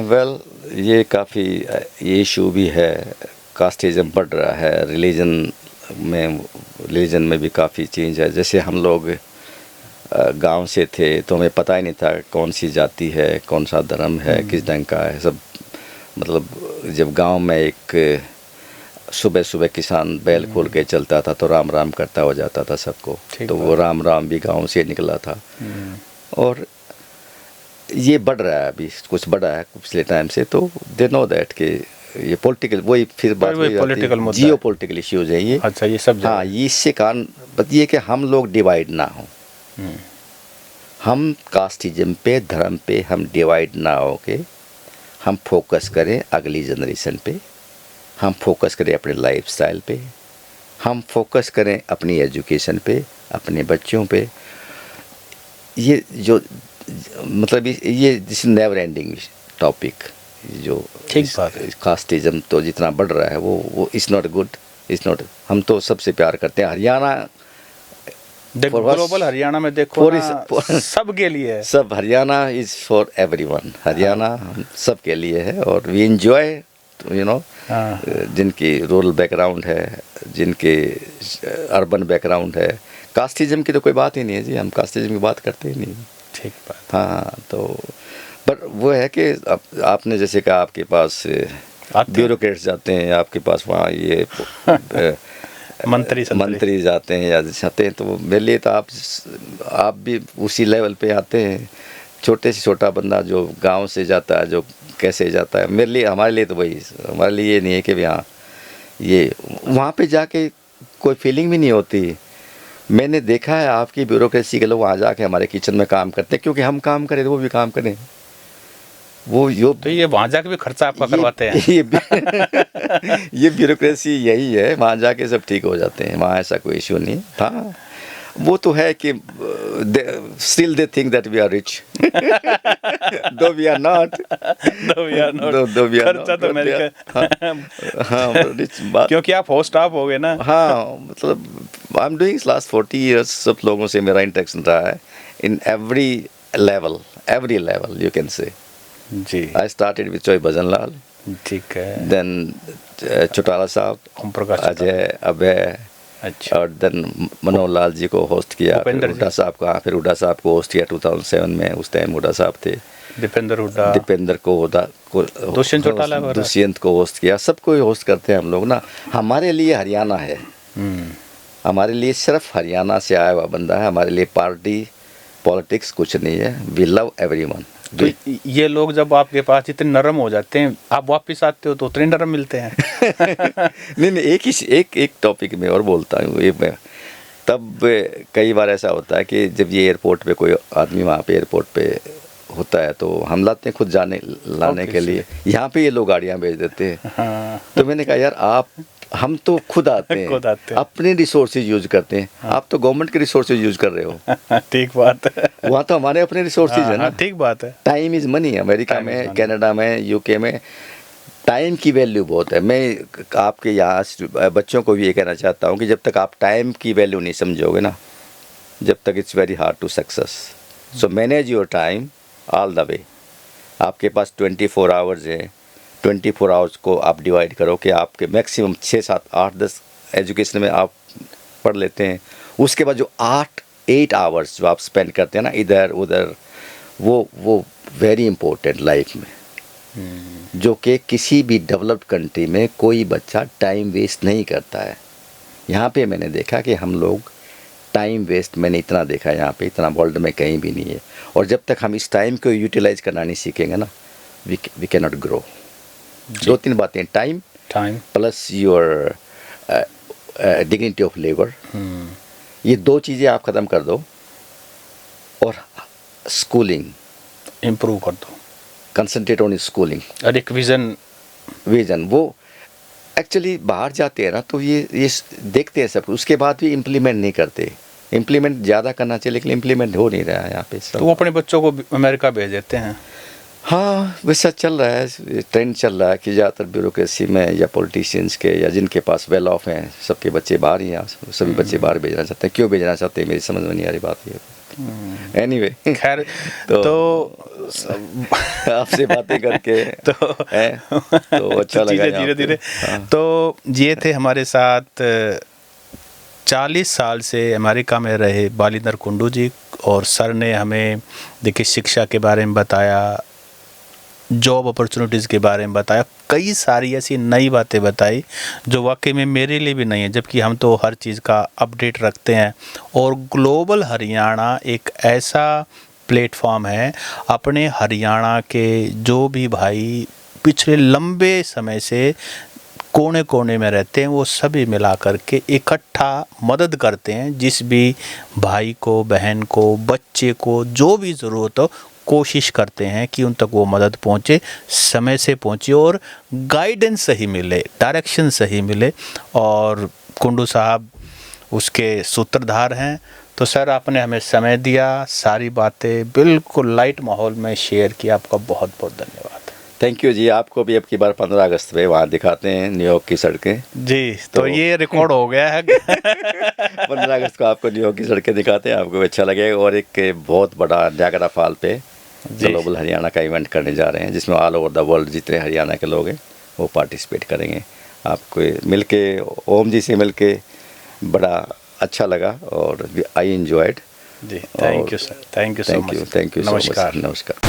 वेल, ये काफ़ी ये इशू भी है, कास्टिज़म बढ़ रहा है, रिलीजन में भी काफ़ी चेंज है। जैसे हम लोग गांव से थे तो हमें पता ही नहीं था कौन सी जाति है, कौन सा धर्म है, किस ढंग का है सब। मतलब जब गांव में एक सुबह सुबह किसान बैल खोल के चलता था तो राम राम करता हो जाता था सबको, तो वो राम राम भी गांव से निकला था। और ये बढ़ रहा है, अभी कुछ बढ़ा है पिछले टाइम से, तो दे नो दैट कि ये पॉलिटिकल, वही फिर बात पॉलिटिकल जियो पॉलिटिकल इश्यूज है ये। अच्छा, ये सब हाँ, ये इससे कारण बताइए कि हम लोग डिवाइड ना हो, हम कास्टिज्म पे, धर्म पे हम डिवाइड ना हो के हम फोकस करें अगली जनरेशन पे, हम फोकस करें अपने लाइफस्टाइल पे, हम फोकस करें अपनी एजुकेशन पे, अपने बच्चों पे। ये जो मतलब ये दिस नेवर एंडिंग टॉपिक, जो कास्टिज्म तो जितना बढ़ रहा है वो is not good, is not. हम तो सबसे प्यार करते हैं, हरियाणा देखो, ग्लोबल हरियाणा में देखो सब के लिए है, सब Haryana is for everyone, Haryana हम सब के लिए है। और वी एंजॉय, यू नो, जिनकी रूरल बैकग्राउंड है, जिनके अर्बन बैकग्राउंड है, कास्टिज्म की तो कोई बात ही नहीं है जी, हम कास्टिज्म की बात करते ही नहीं। ठीक बात। हाँ, तो पर वो है कि आपने जैसे कहा आपके पास ब्यूरोक्रेट्स जाते हैं, आपके पास वहाँ ये मंत्री जाते हैं या जाते हैं, तो मेरे लिए तो आप भी उसी लेवल पे आते हैं, छोटे से छोटा बंदा जो गांव से जाता है, जो कैसे जाता है। मेरे लिए, हमारे लिए तो वही, हमारे लिए ये नहीं है कि हाँ ये वहाँ पे जाके कोई फीलिंग भी नहीं होती। मैंने देखा है आपकी ब्यूरोक्रेसी के लोग वहाँ जाके हमारे किचन में काम करते हैं, क्योंकि हम काम करें तो वो भी काम करें, वो तो ये वहाँ जाके भी खर्चा आपका करवाते हैं। ये ब्यूरोक्रेसी यही है, वहाँ जाके सब ठीक हो जाते हैं, वहाँ ऐसा कोई इशू नहीं था। वो तो है कि still they think that we are rich, though we are not. Though we are खर्चा not, तो but they are- अमेरिका हाँ rich बात। क्योंकि आप होस्ट आप हो गए ना। हाँ मतलब I am doing last 40 years, सब लोगों से मेरा इंटरेक्शन रहा है in every level you can say. जी आई स्टार्टेड विद चोई भजन लाल, ठीक है। देन चौटाला साहब, ओम प्रकाश अजय, अभय, अच्छा, और देन मनोहर लाल जी को होस्ट किया, फिर भूपेंद्र जी। हुड्डा साहब को, हाँ, फिर हुड्डा साहब को होस्ट किया 2007 में। उस टाइम हुड्डा साहब थे, दीपेंद्र हुड्डा, दीपेंद्र को दुष्यंत चौटाला वगैरह। दुष्यंत को होस्ट किया, सबको ही होस्ट करते हैं हम लोग ना। हमारे लिए हरियाणा है, हमारे लिए सिर्फ हरियाणा से आया हुआ बंदा है, हमारे लिए पार्टी पॉलिटिक्स कुछ नहीं है। We love everyone. तो ये लोग जब आपके पास इतने नरम हो जाते हैं, आप वापस आते हो तो उतने नरम मिलते हैं। नहीं, एक टॉपिक में और बोलता हूँ ये मैं। तब कई बार ऐसा होता है कि जब ये एयरपोर्ट पे कोई आदमी वहाँ पे एयरपोर्ट पे होता है तो हम लाते हैं खुद लाने के लिए, यहाँ पे ये लोग गाड़ियाँ भेज देते हैं। हाँ। तो मैंने कहा यार हम तो खुद आते हैं, खुद आते हैं। अपने रिसोर्सेज यूज करते हैं। आप तो गवर्नमेंट के रिसोर्सेज यूज कर रहे हो। ठीक बात है। वहाँ तो हमारे अपने रिसोर्सेज है ना। ठीक बात है। Time is money. America Time is में, money. कनाडा में, यूके में टाइम की वैल्यू बहुत है। मैं आपके यहाँ बच्चों को भी ये कहना चाहता हूँ कि जब तक आप टाइम की वैल्यू नहीं समझोगे ना, जब तक it's very hard to success. So manage your time all the way. आपके पास 24 आवर्स है, 24 आवर्स को आप डिवाइड करो कि आपके मैक्सिमम 6, 7, 8, 10 एजुकेशन में आप पढ़ लेते हैं। उसके बाद जो 8 आवर्स जो आप स्पेंड करते हैं ना इधर उधर, वो वेरी इंपॉर्टेंट लाइफ में, जो कि किसी भी डेवलप्ड कंट्री में कोई बच्चा टाइम वेस्ट नहीं करता है। यहाँ पे मैंने देखा कि हम लोग टाइम वेस्ट, मैंने इतना देखा यहाँ पे, इतना वर्ल्ड में कहीं भी नहीं है। और जब तक हम इस टाइम को यूटिलाइज करना नहीं सीखेंगे ना, वी कैन नॉट ग्रो। 2-3 बातें, time plus your dignity of labour, ये 2 चीज़ें आप ख़त्म कर दो, और स्कूलिंग इम्प्रूव कर दो, कंसंट्रेट ऑन स्कूलिंग और एक विजन। वो एक्चुअली बाहर जाते हैं ना तो ये देखते हैं सब, उसके बाद भी इम्प्लीमेंट नहीं करते। इम्प्लीमेंट ज़्यादा करना चाहिए लेकिन इम्प्लीमेंट हो नहीं रहा है यहाँ पे सब। तो वो अपने बच्चों को अमेरिका भेज देते हैं। हाँ, वैसा चल रहा है, ट्रेंड चल रहा है कि ज़्यादातर ब्यूरोक्रेसी में या पॉलिटिशियंस के या जिनके पास वेल ऑफ हैं, सबके बच्चे बाहर ही हैं, सभी बच्चे बाहर भेजना चाहते हैं। क्यों भेजना चाहते हैं मेरी समझ में नहीं आ रही बात ये। एनीवे, खैर, तो आपसे बातें करके तो अच्छा लगा धीरे धीरे। तो ये थे हमारे साथ 40 साल से अमेरिका में रहे बालिंदर कुंडू जी, और सर ने हमें देखिए शिक्षा के बारे में बताया, जॉब अपॉर्चुनिटीज़ के बारे में बताया, कई सारी ऐसी नई बातें बताई जो वाकई में मेरे लिए भी नहीं है, जबकि हम तो हर चीज़ का अपडेट रखते हैं। और ग्लोबल हरियाणा एक ऐसा प्लेटफॉर्म है, अपने हरियाणा के जो भी भाई पिछले लंबे समय से कोने कोने में रहते हैं, वो सभी मिला करके इकट्ठा मदद करते हैं। जिस भी भाई को, बहन को, बच्चे को जो भी ज़रूरत हो, कोशिश करते हैं कि उन तक वो मदद पहुंचे, समय से पहुंचे और गाइडेंस सही मिले, डायरेक्शन सही मिले। और कुंडू साहब उसके सूत्रधार हैं। तो सर, आपने हमें समय दिया, सारी बातें बिल्कुल लाइट माहौल में शेयर किया, आपका बहुत बहुत धन्यवाद। थैंक यू जी। आपको भी अब की बार 15 अगस्त पे वहाँ दिखाते हैं न्यूयॉर्क की सड़कें जी। तो ये रिकॉर्ड हो गया है। 15 अगस्त को आपको न्यूयॉर्क की सड़कें दिखाते हैं, आपको अच्छा लगेगा। और एक बहुत बड़ा नायग्रा फॉल पे ग्लोबल हरियाणा का इवेंट करने जा रहे हैं, जिसमें ऑल ओवर द वर्ल्ड जितने हरियाणा के लोग हैं वो पार्टिसिपेट करेंगे। आपको मिलके, ओम जी से मिलके बड़ा अच्छा लगा और आई एंजॉयड जी। Thank you sir, thank you so much. नमस्कार।